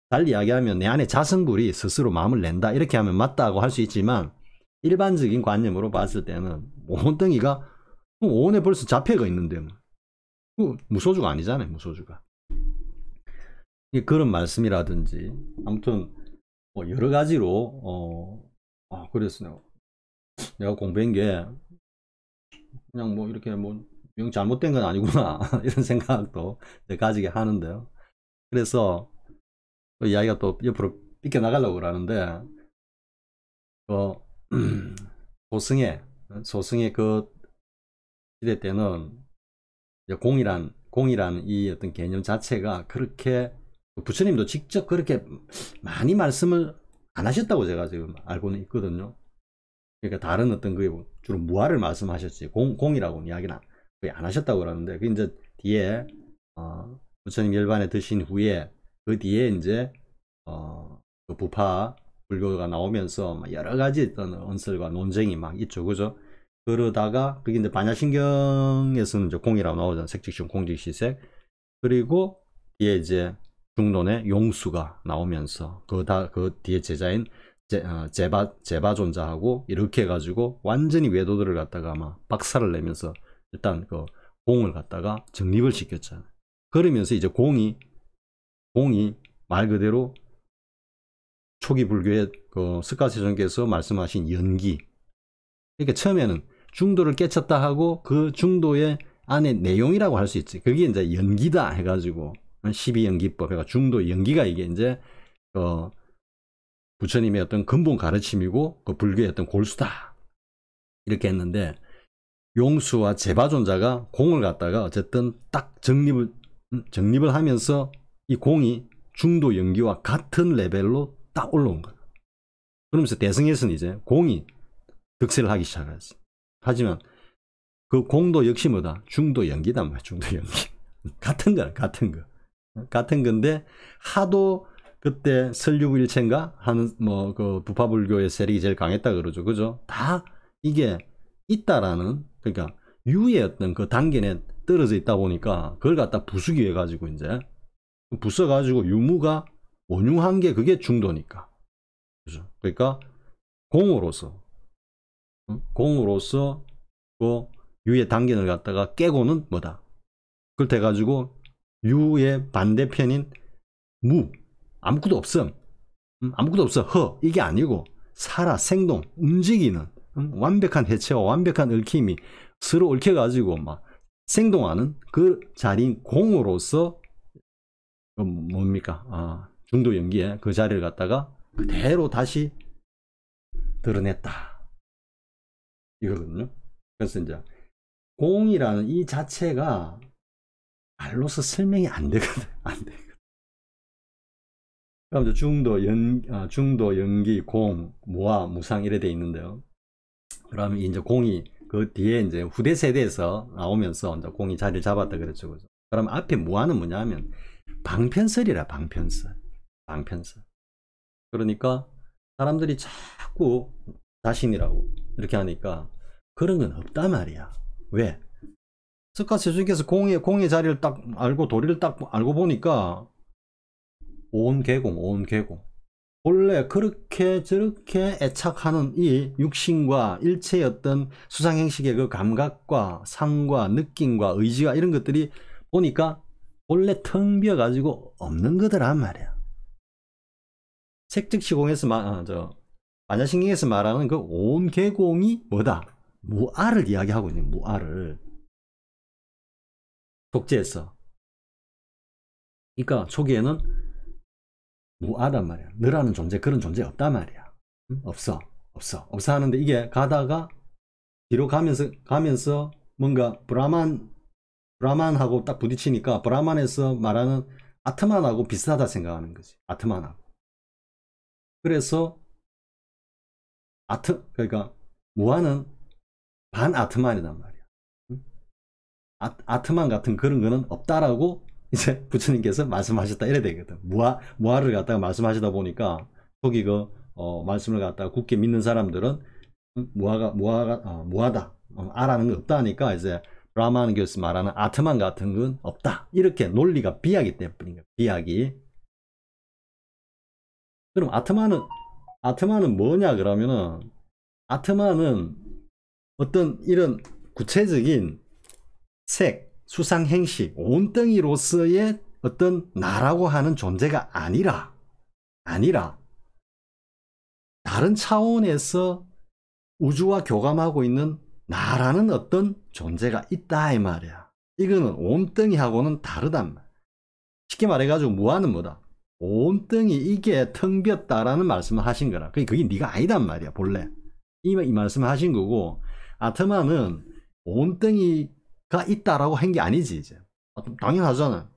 달리 이야기하면 내 안에 자성불이 스스로 마음을 낸다 이렇게 하면 맞다고 할 수 있지만 일반적인 관념으로 봤을 때는 온덩이가 온에 벌써 자폐가 있는데 뭐 무소주가 아니잖아요. 무소주가. 그런 말씀이라든지 아무튼 뭐 여러 가지로 그랬어요. 내가 공부한 게 그냥 뭐 이렇게 뭐 영 잘못된 건 아니구나 이런 생각도 가지게 하는데요. 그래서 또 이야기가 또 옆으로 삐껴 나가려고 그러는데 소승의 그 시대 때는 공이란 이 어떤 개념 자체가 그렇게 부처님도 직접 그렇게 많이 말씀을 안 하셨다고 제가 지금 알고는 있거든요. 그러니까 다른 어떤 그게 주로 무아를 말씀하셨지 공이라고는 이야기는 거의 안 하셨다고 그러는데 그 이제 뒤에 부처님 열반에 드신 후에 그 뒤에 이제 그 부파 불교가 나오면서 여러 가지 어떤 언설과 논쟁이 막 있죠, 그죠? 그러다가 그게 이제 반야신경에서는 이제 공이라고 나오잖아요. 색직중 공직시색. 그리고 뒤에 이제 중론의 용수가 나오면서 그 뒤에 제자인 제바존자하고 이렇게 해가지고 완전히 외도들을 갖다가 막 박살을 내면서 일단 그 공을 갖다가 정립을 시켰잖아요. 그러면서 이제 공이 말 그대로 초기 불교의 그 스가세존께서 말씀하신 연기. 그러니까 처음에는 중도를 깨쳤다 하고 그 중도의 안에 내용이라고 할 수 있지. 그게 이제 연기다 해가지고 12연기법 해가 중도 연기가 이게 이제 부처님의 어떤 근본 가르침이고 그 불교의 어떤 골수다 이렇게 했는데 용수와 제바존자가 공을 갖다가 어쨌든 딱 정립을 하면서 이 공이 중도 연기와 같은 레벨로 딱 올라온 거예요. 그러면서 대승에서는 이제 공이 득세를 하기 시작했어요. 하지만 그 공도 역시 뭐다? 중도 연기단 말이야. 중도 연기. 같은 거야. 같은 건데 하도 그때 설류일체인가 하는 뭐 그 부파불교의 세력이 제일 강했다 그러죠. 그죠? 다 이게 있다라는 그러니까 유의 어떤 그 단계에 떨어져 있다 보니까 그걸 갖다 부수기 해가지고 이제 부숴가지고 유무가 원흉한 게 그게 중도니까. 그죠? 그러니까 공으로서 그 유의 단계를 갖다가 깨고는 뭐다? 그걸 돼가지고 유의 반대편인 무 아무것도 없음 아무것도 없어 허 이게 아니고 살아 생동 움직이는 완벽한 해체와 완벽한 얽힘이 서로 얽혀가지고 막 생동하는 그 자리인 공으로서 뭡니까 중도 연기에 그 자리를 갖다가 그대로 다시 드러냈다 이거거든요. 그래서 이제 공이라는 이 자체가 말로서 설명이 안 되거든. 그럼 이제 중도 연기 공 무아 무상 이래 돼 있는데요. 그러면 이제 공이 그 뒤에 이제 후대 세대에서 나오면서 이제 공이 자리를 잡았다 그랬죠. 그죠? 그럼 앞에 무아는 뭐냐면 방편설이라 방편설. 그러니까 사람들이 자꾸 자신이라고 이렇게 하니까 그런 건 없단 말이야. 왜? 스가세존께서 공의 자리를 딱 알고 도리를 딱 알고 보니까 온 개공 본래 그렇게 저렇게 애착하는 이 육신과 일체의 어떤 수상행식의 그 감각과 상과 느낌과 의지가 이런 것들이 보니까 본래 텅 비어가지고 없는 거더란 말이야. 색즉시공에서 반야신경에서 말하는 그 온 계공이 뭐다? 무아를 이야기하고 있는 무아를. 독재에서. 그러니까 초기에는 무아단 말이야. 너라는 존재, 그런 존재 없단 말이야. 응? 없어 하는데 이게 가다가 뒤로 가면서 뭔가 브라만하고 딱 부딪히니까 브라만에서 말하는 아트만하고 비슷하다 생각하는 거지. 아트만하고. 그래서 그러니까 무아는 반아트만이단 말이야. 응? 아트만 같은 그런 거는 없다라고 이제 부처님께서 말씀하셨다 이래 되거든. 무아를 갖다가 말씀하시다 보니까 거기 말씀을 갖다가 굳게 믿는 사람들은 무아다. 아라는 거 없다 하니까 이제 브라마는교에서 말하는 아트만 같은 건 없다. 이렇게 논리가 비약이 때문인 거야. 비약이. 그럼 아트만은 뭐냐 그러면은 아트만은 어떤 이런 구체적인 색, 수상, 행식, 온덩이로서의 어떤 나라고 하는 존재가 아니라 다른 차원에서 우주와 교감하고 있는 나라는 어떤 존재가 있다 이 말이야. 이거는 온덩이하고는 다르단 말이야. 쉽게 말해가지고 무아는 뭐다? 온덩이 이게 텅 비었다라는 말씀을 하신 거라. 그게 네가 아니단 말이야 본래. 이 말씀을 하신 거고 아트만은 온덩이가 있다라고 한 게 아니지 이제. 당연하잖아.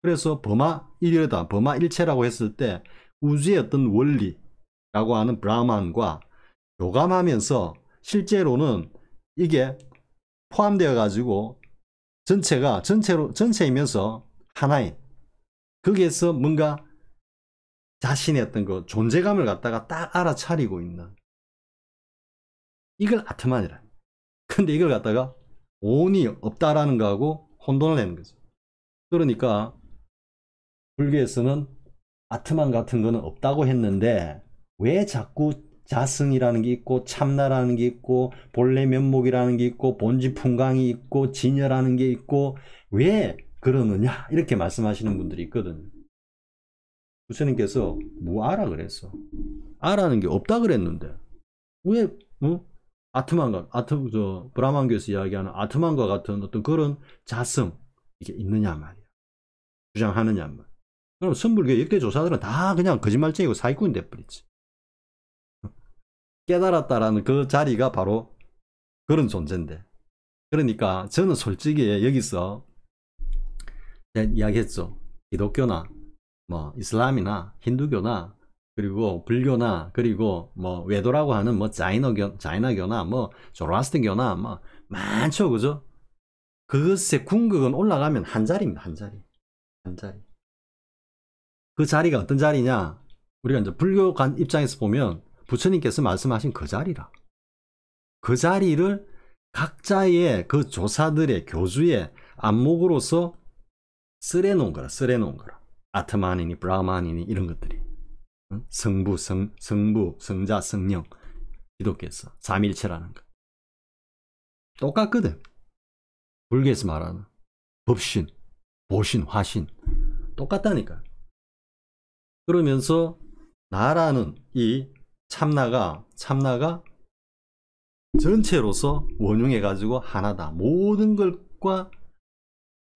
그래서 범아일이다, 범아일체라고 했을 때 우주의 어떤 원리라고 하는 브라만과 교감하면서 실제로는 이게 포함되어 가지고 전체이면서 하나인, 거기에서 뭔가 자신의 어떤 그 존재감을 갖다가 딱 알아차리고 있는, 이걸 아트만이라. 근데 이걸 갖다가 온이 없다라는 거하고 혼돈을 내는 거죠. 그러니까 불교에서는 아트만 같은 거는 없다고 했는데 왜 자꾸 자성이라는 게 있고 참나라는 게 있고 본래 면목이라는 게 있고 본지풍광이 있고 진여라는 게 있고 왜 그러느냐 이렇게 말씀하시는 분들이 있거든요. 부처님께서 무아라 그랬어. 아라는 게 없다 그랬는데 왜 아트만과 브라만교에서 이야기하는 아트만과 같은 어떤 그런 자성 이게 있느냐 말이야. 주장하느냐 말이야. 그럼 선불교 역대 조사들은 다 그냥 거짓말쟁이고 사기꾼이 돼버리지. 깨달았다라는 그 자리가 바로 그런 존재인데. 그러니까 저는 솔직히 여기서 이야기했죠. 기독교나 뭐 이슬람이나 힌두교나 그리고 불교나 그리고 뭐 외도라고 하는 뭐 자이나교나 뭐 조로아스터교나 뭐 많죠, 그죠? 그것의 궁극은 올라가면 한 자리입니다. 한 자리. 그 자리가 어떤 자리냐? 우리가 이제 불교 입장에서 보면 부처님께서 말씀하신 그 자리라. 그 자리를 각자의 그 조사들의 교주의 안목으로서 쓰레놓은 거라. 아트만이니 브라만이니 이런 것들이. 성부, 성자, 성령. 기독교에서 삼일체라는 거. 똑같거든. 불교에서 말하는 법신, 보신, 화신. 똑같다니까. 그러면서 나라는 이 참나가 전체로서 원흉해가지고 하나다. 모든 것과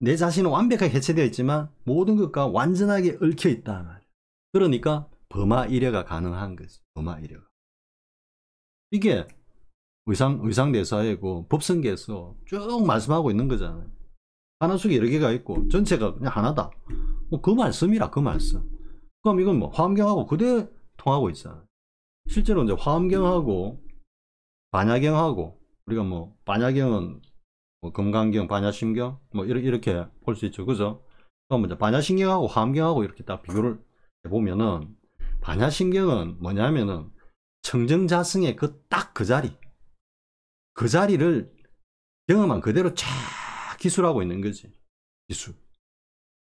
내 자신은 완벽하게 해체되어 있지만 모든 것과 완전하게 얽혀 있다. 그러니까 범아일여가 가능한 거지. 범아일여가. 이게 의상대사이고 법성계에서 쭉 말씀하고 있는 거잖아요. 하나 속에 여러 개가 있고 전체가 그냥 하나다. 그 말씀이라 그 말씀. 그럼 이건 뭐 화엄경하고 그대로 통하고 있잖아요. 실제로 이제 화엄경하고 반야경하고 우리가 뭐 반야경은 뭐 금강경, 반야심경 뭐 이렇게 볼 수 있죠, 그죠? 그럼 이제 반야심경하고 화엄경하고 이렇게 딱 비교를 해보면은 반야심경은 뭐냐면은 청정자성의 딱 그 자리, 그 자리를 경험한 그대로 쫙 기술하고 있는 거지. 기술.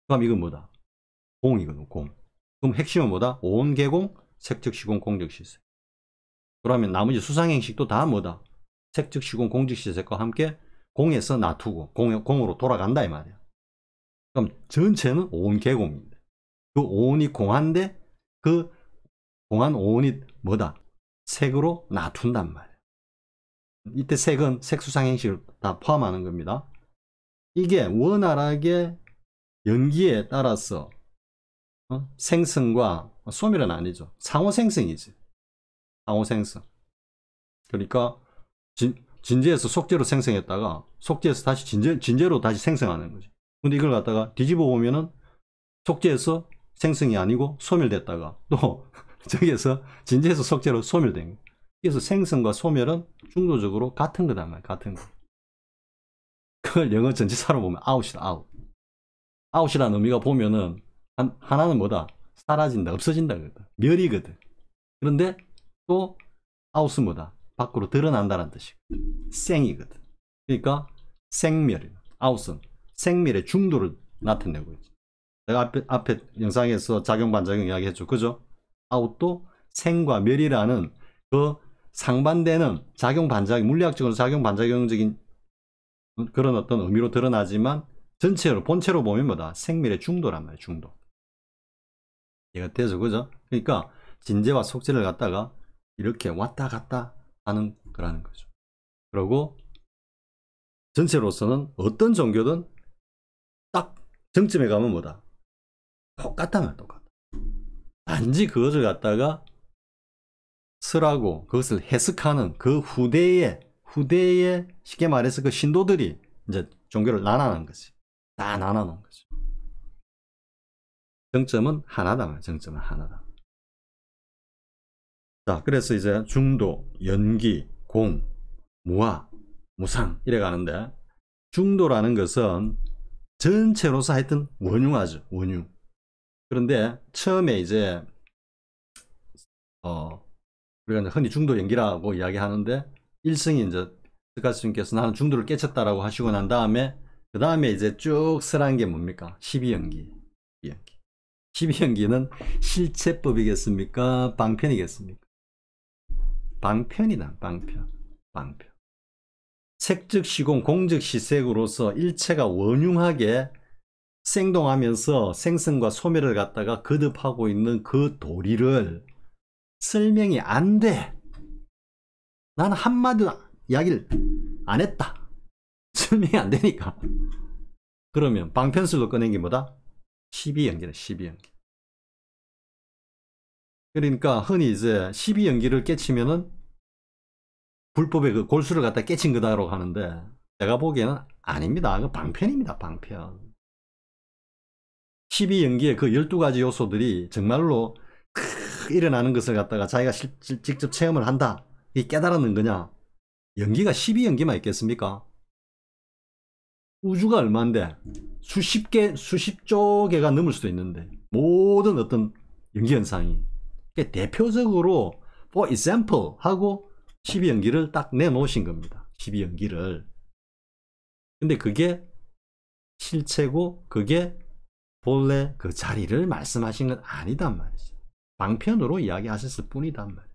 그럼 이건 뭐다? 공이거든, 공. 그럼 핵심은 뭐다? 온계공, 색즉시공 공즉시색. 그러면 나머지 수상행식도 다 뭐다? 색즉시공 공즉시색과 함께 공에서 놔두고 공으로 돌아간다 이 말이야. 그럼 전체는 오온계공인데 그 오온이 공한데 그 공한 오온이 뭐다? 색으로 놔둔단 말이야. 이때 색은 색수상행식을 다 포함하는 겁니다. 이게 원활하게 연기에 따라서 생성과 소멸은 아니죠. 상호생성이지. 상호생성. 그러니까 진제에서 속제로 생성했다가 속제에서 다시 진제로 다시 생성하는 거지. 근데 이걸 갖다가 뒤집어 보면은 속제에서 생성이 아니고 소멸됐다가 또 저기에서 진제에서 속제로 소멸된 거예요. 그래서 생성과 소멸은 중도적으로 같은 거단 말이야. 같은 거. 그걸 영어 전치사로 보면 아웃이다. 아웃. 아웃이라는 의미가 보면은 하나는 뭐다? 사라진다. 없어진다. 멸이거든. 그런데 또 아웃은 뭐다? 밖으로 드러난다는 뜻이거든. 생이거든. 그러니까 생멸. 아웃은 생멸의 중도를 나타내고 있지. 내가 앞에 영상에서 작용 반작용 이야기 했죠. 그죠? 아웃도 생과 멸이라는 그 상반되는 작용 반작용, 물리학적으로 작용 반작용적인 그런 어떤 의미로 드러나지만 전체로 본체로 보면 뭐다? 생멸의 중도란 말이에요. 중도. 이해가 되죠? 그죠? 그러니까 진제와 속제를 갖다가 이렇게 왔다 갔다 하는 거라는 거죠. 그리고 전체로서는 어떤 종교든 딱 정점에 가면 뭐다? 똑같단 말이야. 똑같다. 단지 그것을 갖다가 설하고 그것을 해석하는 그 후대에 쉽게 말해서 그 신도들이 이제 종교를 나눠놓은 거지. 다 나눠놓은 거지. 정점은 하나다. 정점은 하나다. 자, 그래서 이제 중도, 연기, 공, 무화, 무상 이래 가는데 중도라는 것은 전체로서 하여튼 원흉하죠. 원흉. 그런데 처음에 이제 우리가 흔히 중도 연기라고 이야기하는데 일승이 이제 스가스님께서 나는 중도를 깨쳤다라고 하시고 난 다음에 그 다음에 이제 쭉 설한 게 뭡니까? 12연기. 12연기는 실체법이겠습니까? 방편이겠습니까? 방편이다. 방편. 색즉시공 공즉시색으로서 일체가 원흉하게 생동하면서 생성과 소멸을 갖다가 거듭하고 있는 그 도리를 설명이 안 돼. 나는 한마디도 이야기를 안 했다. 설명이 안 되니까. 그러면 방편술로 꺼낸 게 뭐다? 12연기다. 12연기. 그러니까 흔히 이제 12연기를 깨치면은 불법의 그 골수를 갖다 깨친 거다라고 하는데 제가 보기에는 아닙니다. 그 방편입니다. 방편. 12연기의 그 12가지 요소들이 정말로 일어나는 것을 갖다가 자기가 직접 체험을 한다. 이 깨달았는 거냐? 연기가 12연기만 있겠습니까? 우주가 얼마인데 수십조 개가 넘을 수도 있는데 모든 어떤 연기 현상이 대표적으로 for example 하고 12연기를 딱 내놓으신 겁니다. 12연기를. 근데 그게 실체고 그게 본래 그 자리를 말씀하신 건 아니단 말이죠. 방편으로 이야기하셨을 뿐이단 말이에요.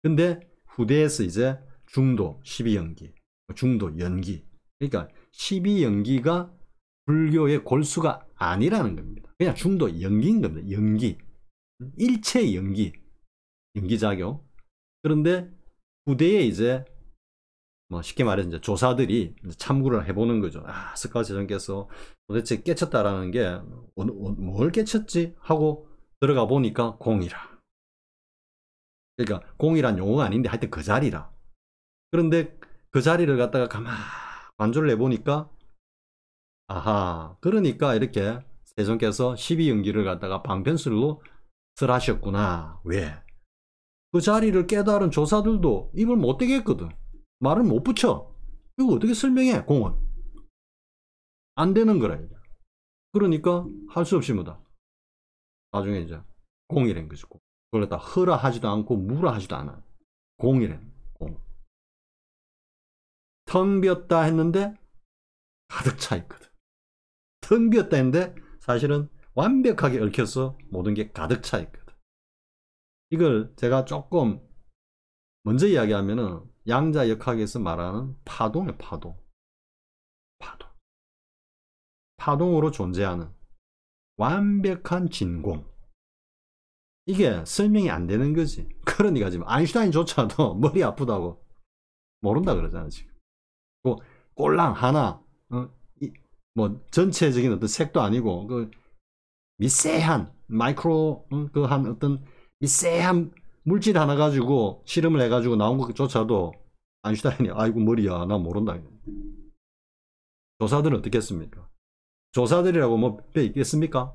근데 후대에서 이제 중도 12연기, 중도 연기. 그러니까 12연기가 불교의 골수가 아니라는 겁니다. 그냥 중도 연기인 겁니다. 연기. 일체 연기. 연기작용. 그런데 후대에 이제 뭐 쉽게 말해서 이제 조사들이 참고를 해보는 거죠. 아, 스카우트 재정께서 도대체 깨쳤다라는 게 뭘 깨쳤지? 하고 들어가 보니까 공이라. 그러니까 공이란 용어가 아닌데 하여튼 그 자리라. 그런데 그 자리를 갖다가 가만 관조를 해보니까 아하, 그러니까 이렇게 세종께서 12연기를 갖다가 방편술로 설하셨구나. 왜? 그 자리를 깨달은 조사들도 입을 못 대게 했거든. 말을 못 붙여. 이거 어떻게 설명해? 공은 안 되는 거라. 그러니까 할 수 없이 뭐다. 나중에 이제 공이란 거지. 그걸 갖다 허라 하지도 않고 무라 하지도 않아. 공이란 공. 텅 비었다 했는데 가득 차 있거든. 텅 비었다 했는데 사실은 완벽하게 얽혀서 모든 게 가득 차 있거든. 이걸 제가 조금 먼저 이야기하면은 양자역학에서 말하는 파동이에요. 파동으로 존재하는 완벽한 진공. 이게 설명이 안 되는 거지. 그러니까 지금 아인슈타인조차도 머리 아프다고 모른다 그러잖아 지금. 꼴랑 하나, 뭐 전체적인 어떤 색도 아니고 그 미세한 마이크로 그 한 어떤 미세한 물질 하나 가지고 실험을 해가지고 나온 것조차도 아인슈타인이 아이고 머리야 나 모른다. 조사들은 어떻게 했습니까? 조사들이라고 뭐 배 있겠습니까?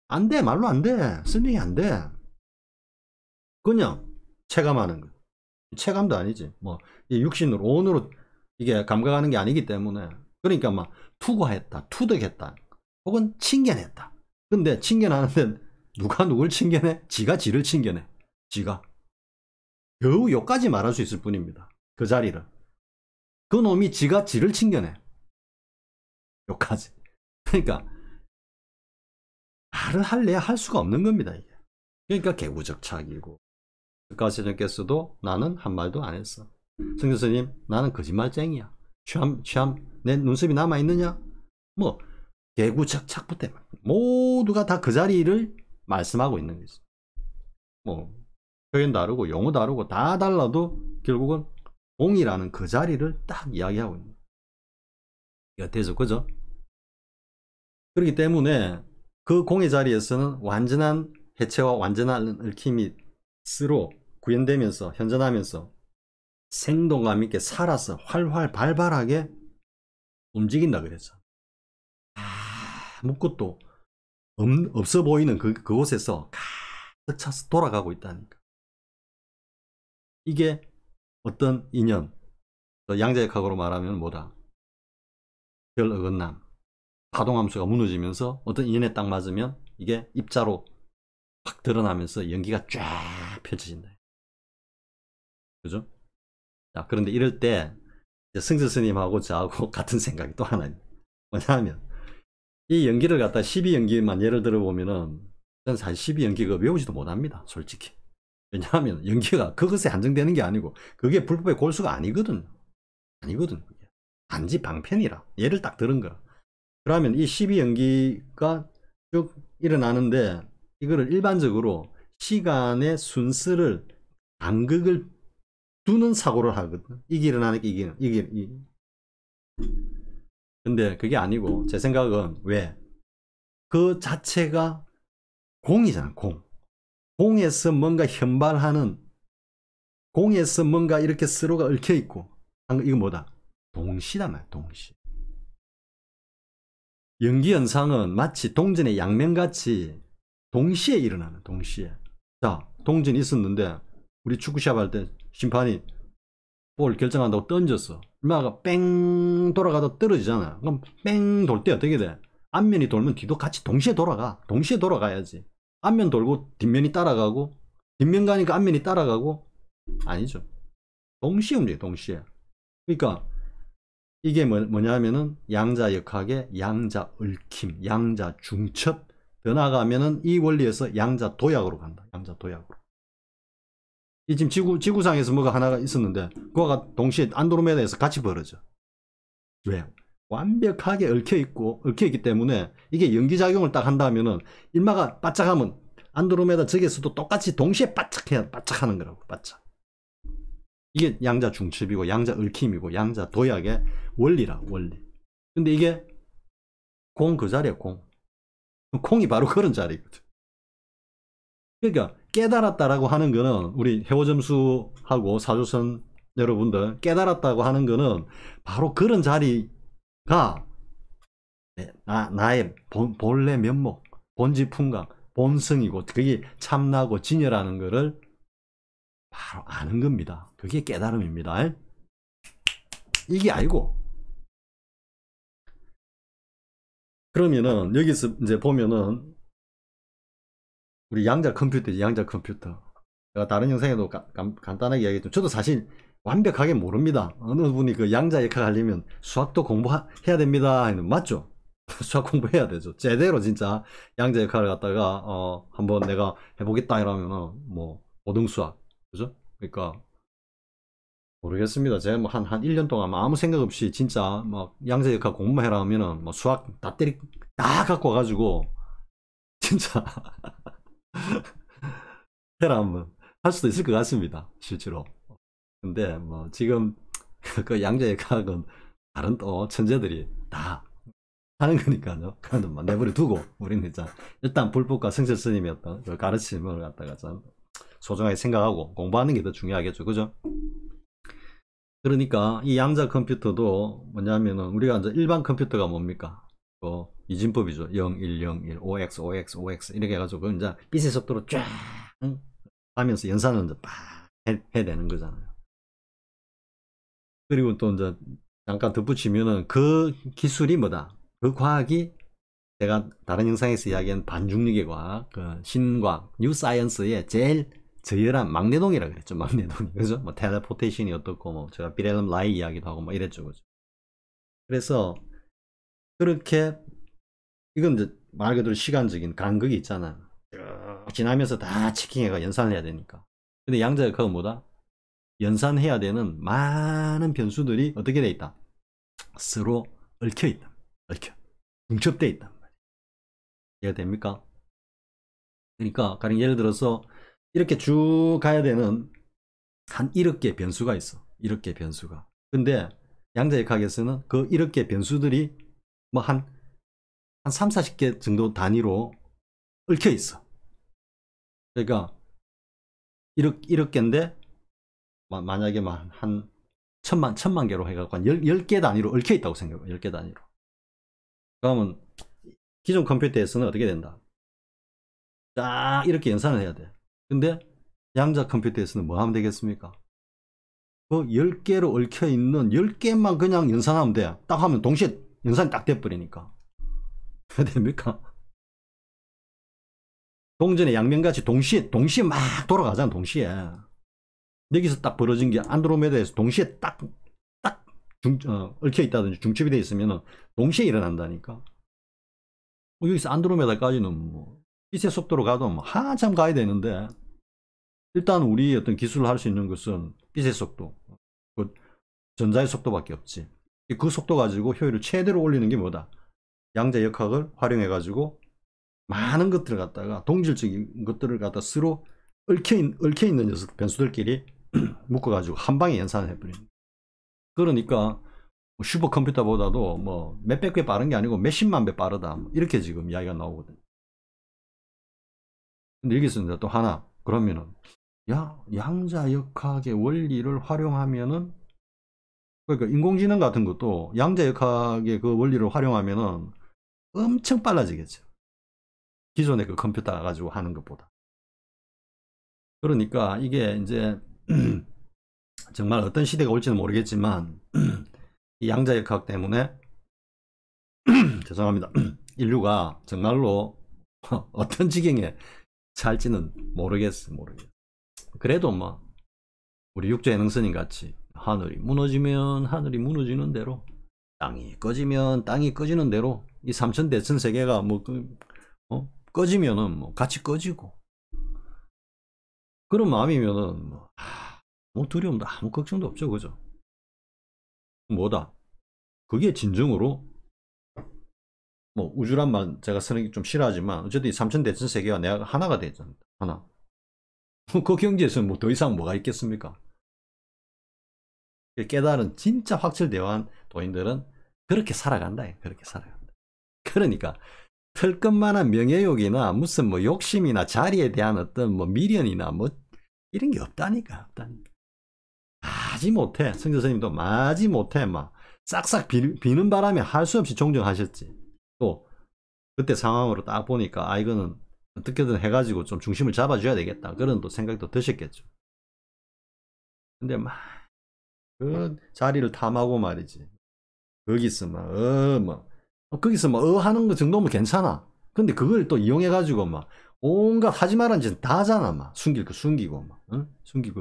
안 돼. 말로 안 돼. 설명이 안 돼. 그냥 체감하는 거. 체감도 아니지. 뭐 육신으로 온으로 이게 감각하는 게 아니기 때문에. 그러니까 막 투과했다, 투득했다, 혹은 친견했다. 근데 친견하는데 누가 누굴 친견해? 지가 지를 친견해. 지가. 겨우 요까지 말할 수 있을 뿐입니다. 그 자리를. 그 놈이 지가 지를 친견해. 요까지. 그러니까 말을 할래야 할 수가 없는 겁니다. 이게. 그러니까 개구적착이고. 스카세존께서도 나는 한 말도 안 했어. 성교수님 나는 거짓말쟁이야. 내 눈썹이 남아있느냐? 뭐 개구적착부터 모두가 다 그 자리를 말씀하고 있는 거지. 뭐 표현 다르고 용어 다르고 다 달라도 결국은 공이라는 그 자리를 딱 이야기하고 있는 거야. 돼서 그죠? 그렇기 때문에 그 공의 자리에서는 완전한 해체와 완전한 얽힘이 스로 구현되면서 현존하면서 생동감 있게 살아서 활활 발발하게 움직인다 그랬죠. 아무것도 없어 보이는 그곳에서 가득 차서 돌아가고 있다니까. 이게 어떤 인연, 양자역학으로 말하면 뭐다? 별 어긋남, 파동함수가 무너지면서 어떤 인연에 딱 맞으면 이게 입자로 확 드러나면서 연기가 쫙 펼쳐진다. 그죠? 자, 그런데 이럴 때 승재 스님하고 저하고 같은 생각이 또 하나 있는 뭐냐면 이 연기를 갖다 12연기만 예를 들어보면은 저는 사실 12연기가 외우지도 못합니다. 솔직히. 왜냐하면 연기가 그것에 한정되는 게 아니고 그게 불법의 골수가 아니거든. 그게. 단지 방편이라. 예를 딱 들은 거라. 그러면 이 12연기가 쭉 일어나는데 이거를 일반적으로 시간의 순서를 간극을 두는 사고를 하거든. 이게 일어나니까 이게. 근데 그게 아니고 제 생각은 왜? 그 자체가 공이잖아. 공에서 뭔가 현발하는, 공에서 뭔가 이렇게 서로가 얽혀 있고, 이거 뭐다? 동시다 말이야. 동시. 연기 현상은 마치 동전의 양면같이 동시에 일어나는. 동시에. 자, 동전이 있었는데 우리 축구 시합할 때 심판이 볼 결정한다고 던졌어. 얼마가 뺑 돌아가다 떨어지잖아. 그럼 뺑 돌 때 어떻게 돼? 앞면이 돌면 뒤도 같이 동시에 돌아가. 동시에 돌아가야지. 앞면 돌고 뒷면이 따라가고, 뒷면 가니까 앞면이 따라가고. 아니죠. 동시에 움직여. 동시에. 그러니까 이게 뭐냐면은 양자역학의 양자 얽힘, 양자 중첩. 더 나아가면은 이 원리에서 양자 도약으로 간다. 양자 도약으로. 이 지금 지구상에서 뭐가 하나가 있었는데 그거가 동시에 안드로메다에서 같이 벌어져. 왜? 완벽하게 얽혀있기 때문에 이게 연기작용을 딱 한다면은 일마가 바짝하면 안드로메다 적에서도 똑같이 동시에 바짝하는 거라고. 바짝. 이게 양자 중첩이고 양자 얽힘이고 양자 도약의 원리라. 원리. 근데 이게 공 그 자리야. 공이 바로 그런 자리거든. 그러니까 깨달았다라고 하는 거는 우리 해오점수하고 사조선 여러분들 깨달았다고 하는 거는 바로 그런 자리가 나의 본래 면목, 본지풍강, 본성이고 그게 참나고 진여라는 거를 바로 아는 겁니다. 그게 깨달음입니다. 이게 알고. 그러면은 여기서 이제 보면은 우리 양자 컴퓨터지. 양자 컴퓨터. 제가 다른 영상에도 간단하게 이야기했죠. 저도 사실 완벽하게 모릅니다. 어느 분이 그 양자 역학 하려면 수학도 공부해야 됩니다. 맞죠? 수학 공부해야 되죠. 제대로 진짜 양자 역학을 갖다가 한번 내가 해보겠다 이러면은 뭐 고등수학, 그죠? 그러니까 모르겠습니다. 제가 뭐 한 1년 동안 아무 생각 없이 진짜 막 양자 역학 공부만 해라 하면은 뭐 수학 다 갖고 와가지고 진짜 해라 하면 할 수도 있을 것 같습니다. 실제로. 근데 뭐 지금 그 양자 역학은 다른 또 천재들이 다 하는 거니까요. 그건 뭐 내버려 두고 우리는 이제 일단 불법과 성실 스님이었던 그 가르침을 갖다가 좀 소중하게 생각하고 공부하는 게 더 중요하겠죠. 그죠? 그러니까 이 양자 컴퓨터도 뭐냐면은 우리가 이제 일반 컴퓨터가 뭡니까? 이진법이죠. 0, 1, 0, 1, OX, OX, OX 이렇게 해가지고 이제 빛의 속도로 쫙 하면서 연산을 이제 빡 해야 되는 거잖아요. 그리고 또 이제 잠깐 덧붙이면은 그 기술이 뭐다? 그 과학이 제가 다른 영상에서 이야기한 반중력의 과학, 그 신과학, 뉴사이언스의 제일 저열한 막내동이라 그랬죠. 막내동. 그죠? 뭐 텔레포테이션이 어떻고 뭐 제가 비렐름 라이 이야기도 하고 뭐 이랬죠. 그죠? 그래서 그렇게 이건 이제 말 그대로 시간적인 간극이 있잖아. 지나면서 다 체킹해가 연산을 해야 되니까. 근데 양자역학은 뭐다? 연산해야 되는 많은 변수들이 어떻게 돼 있다? 서로 얽혀 있다. 얽혀. 중첩돼 있단 말이야. 이해가 됩니까? 그러니까 가령 예를 들어서 이렇게 쭉 가야 되는 한 1억 개 변수가 있어. 1억 개 변수가. 근데 양자역학에서는 그 1억 개 변수들이 뭐 한 3, 40개 정도 단위로 얽혀 있어. 그러니까 1억 개인데 만약에 한 천만 개로 해갖고 한 10개 단위로 얽혀 있다고 생각해. 10개 단위로. 그러면 기존 컴퓨터에서는 어떻게 된다? 딱 이렇게 연산을 해야 돼. 근데 양자 컴퓨터에서는 뭐 하면 되겠습니까? 그 10개로 얽혀 있는 10개만 그냥 연산하면 돼. 딱 하면 동시에 연산이 딱 돼버리니까. 왜 됩니까? 동전의 양면같이 동시에 막 돌아가잖아. 동시에. 여기서 딱 벌어진 게 안드로메다에서 동시에 딱 얽혀 있다든지 중첩이 돼 있으면 동시에 일어난다니까. 여기서 안드로메다까지는 뭐 빛의 속도로 가도 뭐 한참 가야 되는데, 일단 우리 어떤 기술을 할 수 있는 것은 빛의 속도, 그 전자의 속도밖에 없지. 그 속도 가지고 효율을 최대로 올리는 게 뭐다? 양자 역학을 활용해 가지고 많은 것들을 갖다가 동질적인 것들을 갖다 서로 얽혀 있는 녀석 변수들끼리 묶어 가지고 한 방에 연산을 해버리는. 그러니까 슈퍼컴퓨터보다도 뭐 몇백 배 빠른 게 아니고 몇십만 배 빠르다, 이렇게 지금 이야기가 나오거든요. 근데 여기서 이제 또 하나, 그러면은 양자역학의 원리를 활용하면은, 그러니까 인공지능 같은 것도 양자역학의 그 원리를 활용하면은 엄청 빨라지겠죠. 기존의 그 컴퓨터 가지고 하는 것보다. 그러니까 이게 이제 정말 어떤 시대가 올지는 모르겠지만 이 양자역학 때문에 죄송합니다. 인류가 정말로 어떤 지경에 살지는 모르겠어. 그래도 뭐 우리 육조해능스님 같이 하늘이 무너지면 하늘이 무너지는 대로, 땅이 꺼지면 땅이 꺼지는 대로 이 삼천대천 세계가 뭐 꺼지면은 뭐 같이 꺼지고, 그런 마음이면은 뭐 아무 두려움도 아무 걱정도 없죠. 그죠? 뭐다? 그게 진정으로 뭐 우주란 말 제가 쓰는 게 좀 싫어하지만 어쨌든 이 삼천대천 세계가 내가 하나가 되잖아. 하나. 그 경지에서는 뭐 더 이상 뭐가 있겠습니까? 깨달은 진짜 확철대오한 도인들은 그렇게 살아간다. 그렇게 살아간다. 그러니까 털끝만한 명예욕이나 무슨 뭐 욕심이나 자리에 대한 어떤 뭐 미련이나 뭐 이런 게 없다니까. 마지 못해. 성자 스님도 마지 못해. 막 싹싹 비는 바람에 할 수 없이 종정하셨지. 또 그때 상황으로 딱 보니까 이거는 어떻게든 해가지고 좀 중심을 잡아줘야 되겠다, 그런 또 생각도 드셨겠죠. 근데 막 그 자리를 탐하고 말이지. 거기서 막 거기서 막 하는 거 정도면 괜찮아. 근데 그걸 또 이용해가지고 막 온갖 하지 말라는 짓 다 하잖아. 막 숨길 거 숨기고 막 숨기고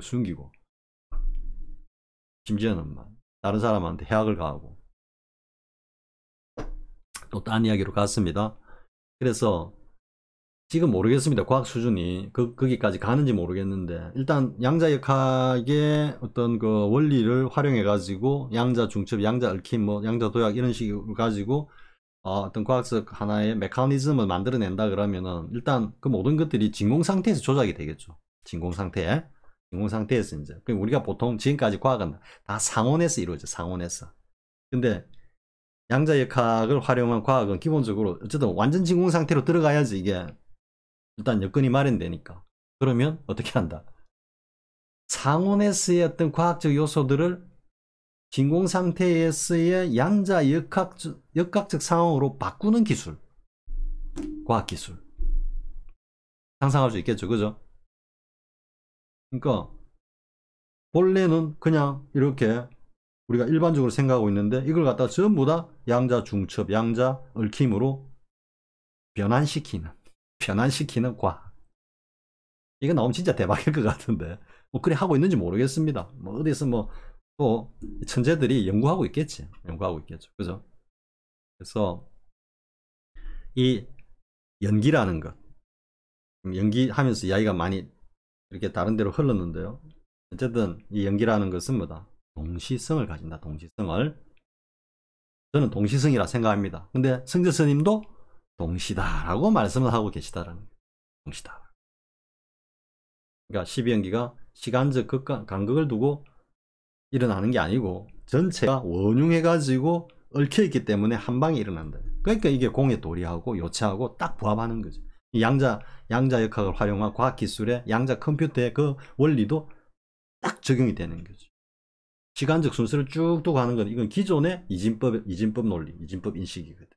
심지어는 막 다른 사람한테 해악을 가하고. 또 딴 이야기로 갔습니다. 그래서 지금 모르겠습니다. 과학 수준이 거기까지 가는지 모르겠는데, 일단 양자역학의 어떤 그 원리를 활용해 가지고 양자 중첩, 양자 얽힘, 뭐 양자 도약 이런 식으로 가지고 어떤 과학적 하나의 메커니즘을 만들어낸다 그러면은, 일단 그 모든 것들이 진공 상태에서 조작이 되겠죠. 진공 상태에서 이제 우리가 보통 지금까지 과학은 다 상온에서 이루어져. 상온에서. 근데 양자역학을 활용한 과학은 기본적으로 어쨌든 완전 진공 상태로 들어가야지 이게 일단 여건이 마련되니까. 그러면 어떻게 한다? 상온에서의 어떤 과학적 요소들을 진공 상태에서의 양자 역학적 상황으로 바꾸는 기술, 과학 기술. 상상할 수 있겠죠, 그죠? 그러니까 본래는 그냥 이렇게 우리가 일반적으로 생각하고 있는데, 이걸 갖다 전부 다 양자 중첩, 양자 얽힘으로 변환시키는 과학. 이거 나오면 진짜 대박일 것 같은데, 뭐 그래 하고 있는지 모르겠습니다. 뭐 어디서 뭐 또 천재들이 연구하고 있겠지. 그죠? 그래서 이 연기라는 것, 연기하면서 이야기가 많이 이렇게 다른 데로 흘렀는데요. 어쨌든 이 연기라는 것은 뭐다? 동시성을 가진다. 동시성을. 저는 동시성이라 생각합니다. 근데 성재 스님도 동시다라고 말씀을 하고 계시다라는 거예요. 동시다. 그러니까 12연기가 시간적 간극을 두고 일어나는 게 아니고 전체가 원융해가지고 얽혀있기 때문에 한 방에 일어난다. 그러니까 이게 공의 도리하고 요체하고 딱 부합하는 거죠. 양자 역학을 활용한 과학기술의 양자 컴퓨터의 그 원리도 딱 적용이 되는 거죠. 시간적 순서를 쭉 두고 하는 건 이건 기존의 이진법 논리, 이진법 인식이거든.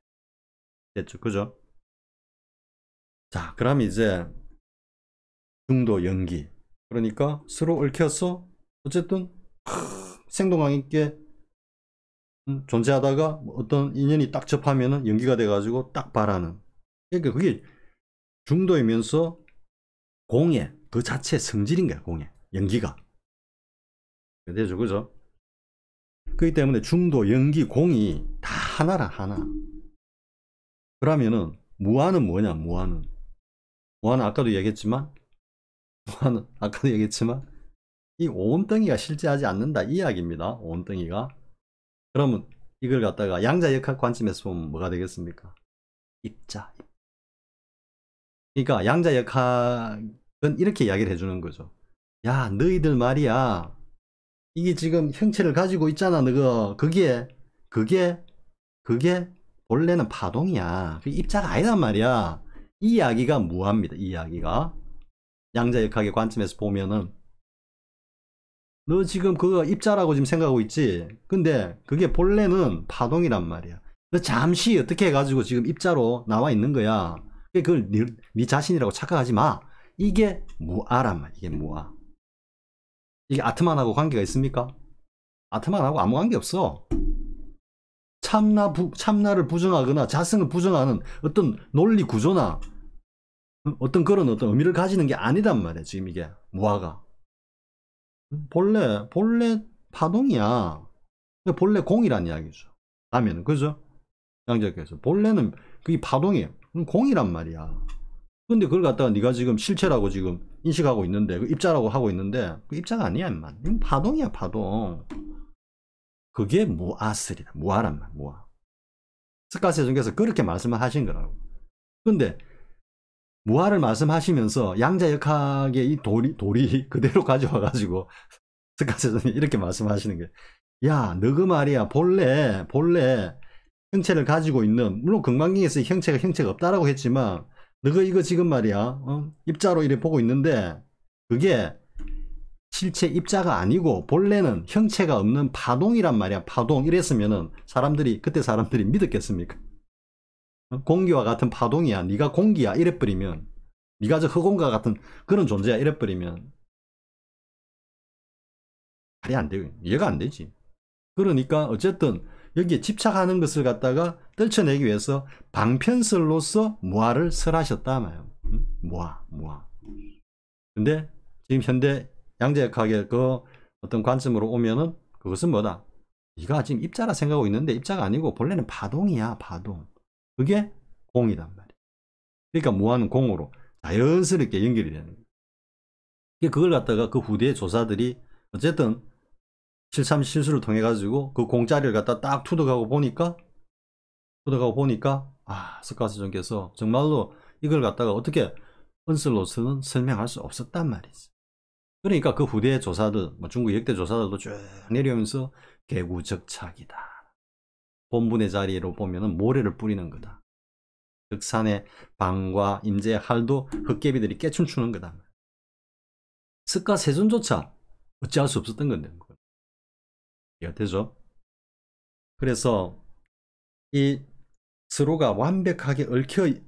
됐죠? 그죠? 자, 그럼 이제 중도 연기. 그러니까 서로 얽혀서 어쨌든 생동감 있게 존재하다가 어떤 인연이 딱 접하면은 연기가 돼가지고 딱 발하는. 그러니까 그게 중도이면서 공의 그 자체 성질인 거야. 공의 연기가. 되죠, 그죠? 그렇기 때문에 중도, 연기, 공이 다 하나라, 하나. 그러면은 무아는 뭐냐? 무아는 아까도 얘기했지만 이 온덩이가 실제하지 않는다 이 이야기입니다. 온덩이가. 그러면 이걸 갖다가 양자역학 관점에서 보면 뭐가 되겠습니까? 입자. 그러니까 양자역학은 이렇게 이야기를 해주는 거죠. 야, 너희들 말이야, 이게 지금 형체를 가지고 있잖아. 너가 그게 본래는 파동이야. 그게 입자가 아니란 말이야. 이 이야기가 무합니다. 이 이야기가 양자역학의 관점에서 보면은, 너 지금 그거 입자라고 지금 생각하고 있지? 근데 그게 본래는 파동이란 말이야. 너 잠시 어떻게 해가지고 지금 입자로 나와 있는 거야. 그걸 네 자신이라고 착각하지 마. 이게 무아란 말이야. 이게 무아. 이게 아트만하고 관계가 있습니까? 아트만하고 아무 관계 없어. 참나를 부정하거나 자성을 부정하는 어떤 논리 구조나 어떤 그런 어떤 의미를 가지는 게 아니란 말이야. 지금 이게 무아가. 본래 파동이야. 본래 공이란 이야기죠. 라면 그죠? 양자역학에서 본래는 그게 파동이에요. 공이란 말이야. 근데 그걸 갖다가 네가 지금 실체라고 지금 인식하고 있는데, 그 입자라고 하고 있는데, 그 입자가 아니야, 임마. 이건 파동이야, 파동. 그게 무아설이다. 무아란 말, 무아. 스카세종께서 그렇게 말씀을 하신 거라고. 근데 무아를 말씀하시면서 양자역학의 이 도리 그대로 가져와가지고 스카세종이 이렇게 말씀하시는 게, 야, 너그 말이야, 본래 형체를 가지고 있는, 물론 금강경에서 형체가 없다라고 했지만, 너가 이거 지금 말이야, 입자로 이래 보고 있는데, 그게 실체 입자가 아니고 본래는 형체가 없는 파동이란 말이야. 파동. 이랬으면은 그때 사람들이 믿었겠습니까? 공기와 같은 파동이야. 네가 공기야. 이래버리면, 네가 저 흑공과 같은 그런 존재야. 이래버리면 말이 안 돼요. 이해가 안 되지. 그러니까 어쨌든 여기에 집착하는 것을 갖다가 떨쳐내기 위해서 방편설로서 무아를 설하셨다 말이에요. 무아. 근데 지금 현대 양자역학의 그 어떤 관점으로 오면은 그것은 뭐다? 네가 지금 입자라 생각하고 있는데 입자가 아니고 본래는 파동이야. 파동. 그게 공이단 말이에요. 그러니까 무한은 공으로 자연스럽게 연결이 되는 거예요. 그걸 갖다가 그 후대의 조사들이 어쨌든 7.3 실수를 통해 가지고 그 공짜리를 갖다 딱 투득하고 보니까 스카세존께서 정말로 이걸 갖다가 어떻게 언슬로서는 설명할 수 없었단 말이지. 그러니까 그 후대의 조사들, 중국 역대 조사들도 쭉 내려오면서 개구적착이다. 본분의 자리로 보면은 모래를 뿌리는 거다. 흑산의 방과 임재의 할도 흑개비들이 깨춤추는 거다. 스카세존조차 어찌할 수 없었던 건데. 이해가 되죠? 그래서 이 서로가 완벽하게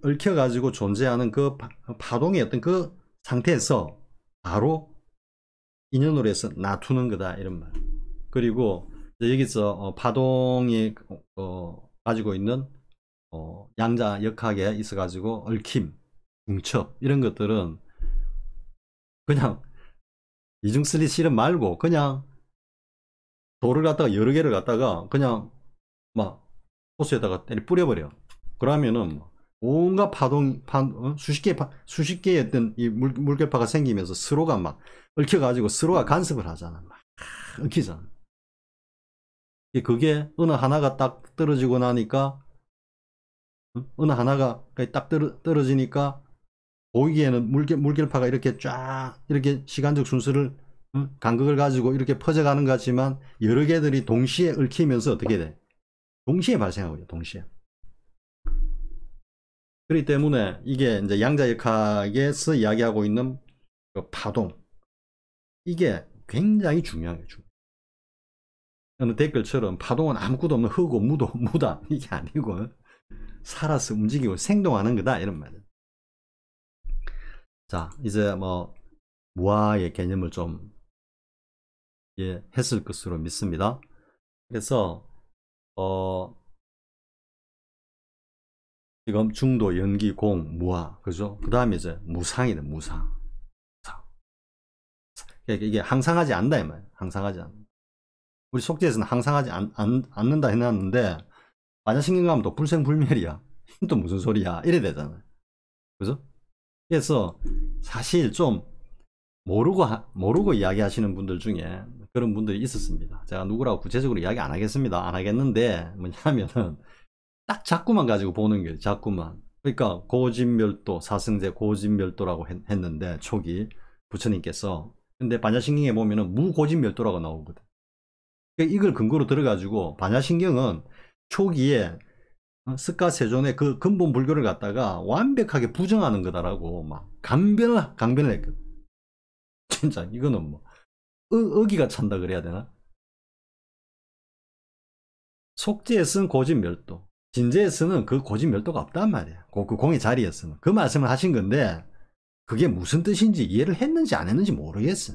얽혀가지고 존재하는 그 파동의 어떤 그 상태에서 바로 인연으로 해서 놔두는 거다 이런 말. 그리고 여기서 파동이 가지고 있는 양자 역학에 있어 가지고 얽힘, 중첩 이런 것들은 그냥 이중슬릿 실험 말고 그냥 돌을 갖다가 여러 개를 갖다가 그냥 막 호스에다가 때려 뿌려버려. 그러면은 온갖 수십 개의 어떤 이 물결파가 생기면서 서로가 막 얽혀가지고 서로가 간섭을 하잖아. 막 얽히잖아. 그게 어느 하나가 딱 떨어지고 나니까 어느 하나가 딱 떨어지니까 보이기에는 물결파가 이렇게 쫙 이렇게 시간적 순서를 간극을 가지고 이렇게 퍼져가는 것 같지만 여러 개들이 동시에 얽히면서 어떻게 돼? 동시에 발생하고요. 동시에. 그렇기 때문에 이게 이제 양자역학에서 이야기하고 있는 그 파동, 이게 굉장히 중요한 거죠. 어느 댓글처럼 파동은 아무것도 없는 흙고 무다 이게 아니고 살아서 움직이고 생동하는 거다 이런 말이에요. 자, 이제 뭐 무아의 개념을 좀 했을 것으로 믿습니다. 그래서 지금 중도, 연기, 공, 무아, 그죠? 그 다음에 이제 무상이다, 무상. 이게 항상하지 않다, 이 말이에요. 항상하지 않는다. 우리 속죄에서는 항상하지 않는다 해놨는데, 반야신경 가면 또 불생불멸이야. 또 무슨 소리야? 이래 되잖아요. 그죠? 그래서 사실 좀 모르고 이야기하시는 분들 중에 그런 분들이 있었습니다. 제가 누구라고 구체적으로 이야기 안 하겠습니다. 안 하겠는데, 뭐냐면은, 딱 자꾸만 가지고 보는 거예요. 자꾸만. 그러니까 고진멸도, 사승제 고진멸도라고 했는데 초기 부처님께서. 근데 반야신경에 보면은 무고진멸도라고 나오거든. 그러니까 이걸 근거로 들어가지고 반야신경은 초기에 스카세존의 그 근본 불교를 갖다가 완벽하게 부정하는 거다라고 막 강변을 했거든. 진짜 이거는 뭐 어기가 찬다 그래야 되나? 속죄에 쓴 고진멸도, 진제에 쓰는 그 고진멸도가 없단 말이야. 그 공의 자리에서는. 그 말씀을 하신 건데 그게 무슨 뜻인지 이해를 했는지 안 했는지 모르겠어.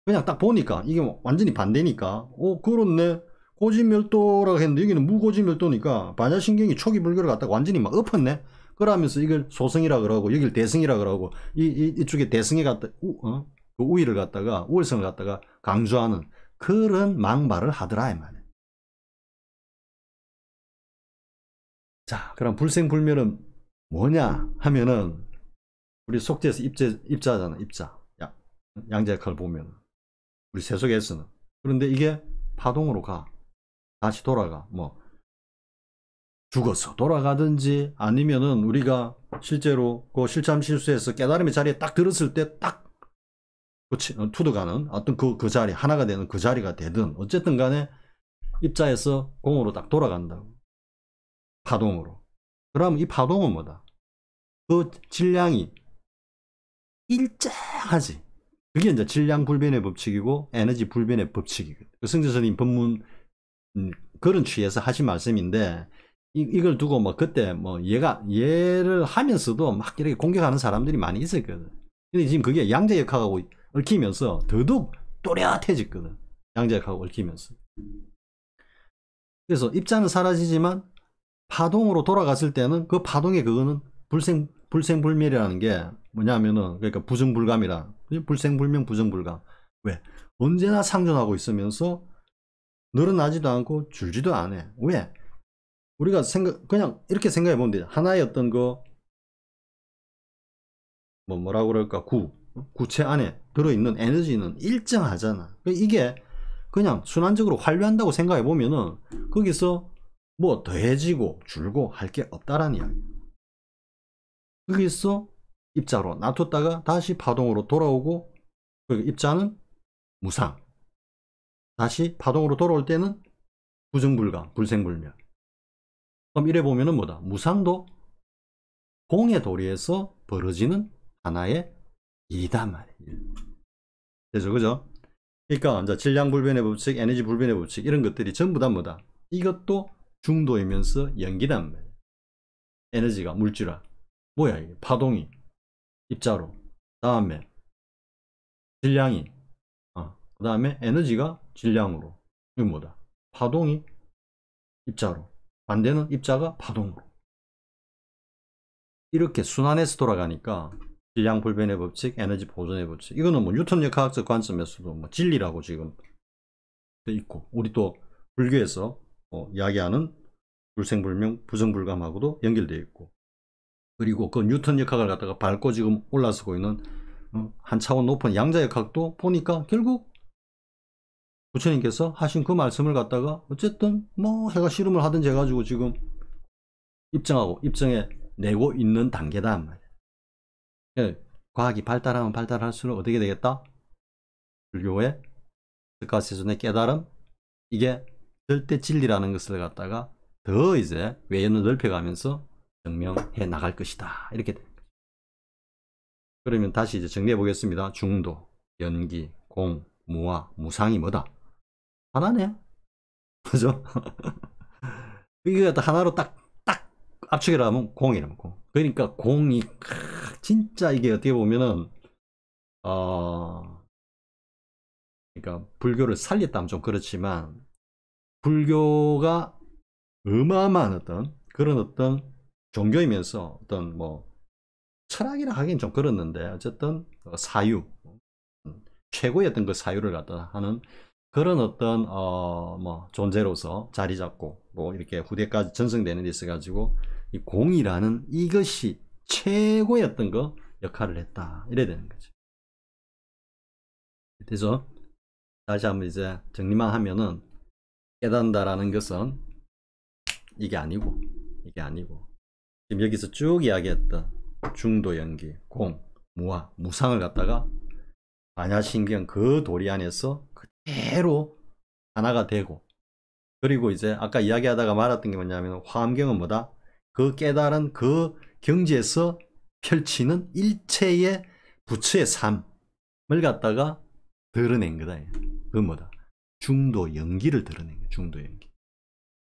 그냥 딱 보니까 이게 완전히 반대니까 그렇네. 고진멸도라고 했는데 여기는 무고진멸도니까 반야신경이 초기 불교를 갖다가 완전히 막 엎었네. 그러면서 이걸 소승이라 그러고 여기를 대승이라 그러고 이쪽에 대승에 갖다 그 우위를 갖다가 우월성을 갖다가 강조하는 그런 막말을 하더라 이 말이야. 자, 그럼 불생불멸은 뭐냐 하면은 우리 속죄에서 입자잖아. 입자. 양자역학을 보면 우리 세속에서는. 그런데 이게 파동으로 가. 다시 돌아가. 뭐 죽어서 돌아가든지 아니면은 우리가 실제로 그 실참실수에서 깨달음의 자리에 딱 들었을 때 딱 투득하는 어떤 그 자리, 하나가 되는 그 자리가 되든 어쨌든 간에 입자에서 공으로 딱 돌아간다고. 파동으로. 그럼 이 파동은 뭐다? 그 질량이 일정하지. 그게 이제 질량 불변의 법칙이고 에너지 불변의 법칙이거든. 그 승재선님 법문 그런 취해서 하신 말씀인데 이걸 두고 뭐 그때 뭐 얘를 하면서도 막 이렇게 공격하는 사람들이 많이 있었거든. 근데 지금 그게 양자역학하고 얽히면서 더더욱 또렷해졌거든. 양자역학하고 얽히면서. 그래서 입자는 사라지지만 파동으로 돌아갔을 때는 그 파동의 그거는 불생불멸이라는 게 뭐냐면은 그러니까 부정불감이라. 불생불명 부정불감. 왜? 언제나 상존하고 있으면서 늘어나지도 않고 줄지도 않아. 왜? 우리가 그냥 이렇게 생각해 보면 돼요. 하나의 어떤 뭐라고 그럴까, 구체 안에 들어있는 에너지는 일정하잖아. 이게 그냥 순환적으로 환류한다고 생각해 보면은 거기서 뭐 더해지고 줄고 할 게 없다라는 이야기. 거기서 입자로 놔뒀다가 다시 파동으로 돌아오고, 그 입자는 무상, 다시 파동으로 돌아올 때는 부정불감, 불생불멸. 그럼 이래 보면은 뭐다? 무상도 공의 도리에서 벌어지는 하나의 일이단 말이에요. 그죠? 그러니까 이제 질량 불변의 법칙, 에너지 불변의 법칙, 이런 것들이 전부 다 뭐다? 이것도 중도이면서 연기단 말이에요. 에너지가 물질화. 뭐야 이게? 파동이 입자로, 다음에 질량이, 그 다음에 에너지가 질량으로. 이건 뭐다? 파동이 입자로, 반대는 입자가 파동으로. 이렇게 순환해서 돌아가니까 질량 불변의 법칙, 에너지 보존의 법칙, 이거는 뭐 뉴턴 역학적 관점에서도 뭐 진리라고 지금 있고, 우리 또 불교에서 이야기하는 불생불명, 부정불감하고도 연결되어 있고, 그리고 그 뉴턴 역학을 갖다가 밟고 지금 올라서고 있는 한 차원 높은 양자역학도 보니까 결국 부처님께서 하신 그 말씀을 갖다가 어쨌든 뭐 해가 실험을 하든지 해가지고 지금 입증해 내고 있는 단계다 말이에요. 과학이 발달하면 발달할수록 어떻게 되겠다? 불교의 스가세존의 깨달음, 이게 절대 진리라는 것을 갖다가 더 이제 외연을 넓혀가면서 증명해 나갈 것이다, 이렇게 됩니다. 그러면 다시 이제 정리해 보겠습니다. 중도, 연기, 공, 무아, 무상이 뭐다? 하나네. 그죠? 이게 하나로 딱 압축이라 하면 공이라면 공. 그러니까 공이 진짜 이게 어떻게 보면은 그러니까 불교를 살렸다 하면 좀 그렇지만, 불교가 어마어마한 그런 종교이면서 뭐 철학이라 하긴 좀 그렇는데, 어쨌든 사유, 최고의 그 사유를 갖다 하는 그런 뭐 존재로서 자리 잡고 뭐 이렇게 후대까지 전승되는 데 있어 가지고 이 공이라는 이것이 최고의 역할을 했다, 이래야 되는 거죠. 그래서 다시 한번 이제 정리만 하면은, 깨닫는다라는 것은 이게 아니고 지금 여기서 쭉 이야기했던 중도, 연기, 공, 무아, 무상을 갖다가 반야신경 그 도리 안에서 그대로 하나가 되고, 그리고 이제 아까 이야기하다가 말았던 게 뭐냐면, 화엄경은 뭐다? 그 깨달은 그 경지에서 펼치는 일체의 부처의 삶을 갖다가 드러낸 거다. 그건 뭐다? 중도 연기를 드러낸 거야. 중도 연기.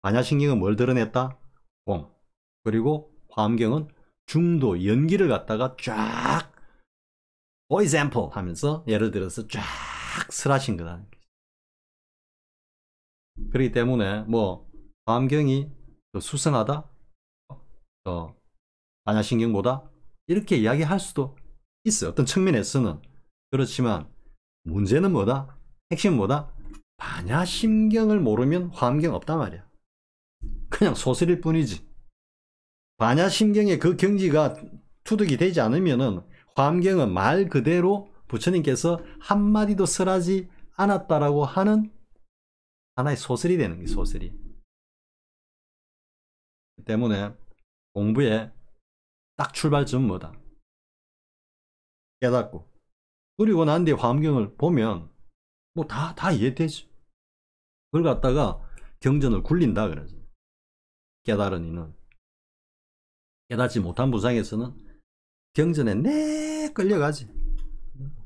반야신경은 뭘 드러냈다? 공. 그리고 화엄경은 중도 연기를 갖다가 쫙 for example 하면서 예를 들어서 쫙 설하신 거다. 그렇기 때문에 뭐 화엄경이 더 수성하다, 더 반야신경보다, 이렇게 이야기할 수도 있어요, 어떤 측면에서는. 그렇지만 문제는 뭐다? 핵심은 뭐다? 반야신경을 모르면 화엄경 없단 말이야. 그냥 소설일 뿐이지. 반야신경의 그 경지가 투득이 되지 않으면은 화엄경은 말 그대로 부처님께서 한마디도 설하지 않았다라고 하는 하나의 소설이 되는 게 소설이. 때문에 공부의 딱 출발점은 뭐다? 깨닫고, 그리고 난 뒤에 화엄경을 보면 뭐 다 이해되죠. 그걸 갖다가 경전을 굴린다 그러죠. 깨달은 이는. 깨닫지 못한 부상에서는 경전에 내 끌려가지.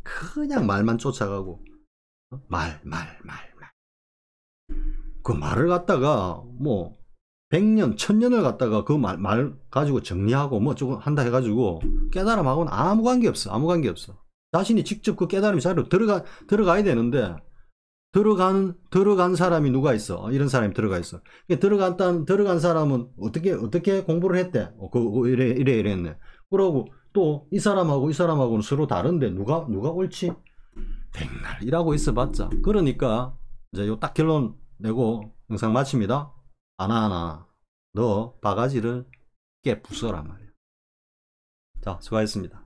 그냥 말만 쫓아가고, 말. 그 말을 갖다가 뭐 100년, 1000년을 갖다가 그 말 가지고 정리하고 뭐 조금 한다 해가지고 깨달음하고는 아무 관계 없어. 자신이 직접 그 깨달음 자리로 들어가야 되는데, 들어간 사람이 누가 있어? 이런 사람이 들어가 있어. 들어간 사람은 어떻게 공부를 했대? 이래 했네. 그러고 또 이 사람하고는 서로 다른데 누가 옳지? 백날 일하고 있어봤자. 그러니까 이제 요 딱 결론 내고 영상 마칩니다. 하나하나 너 바가지를 깨 부숴란 말이야. 자, 수고하셨습니다.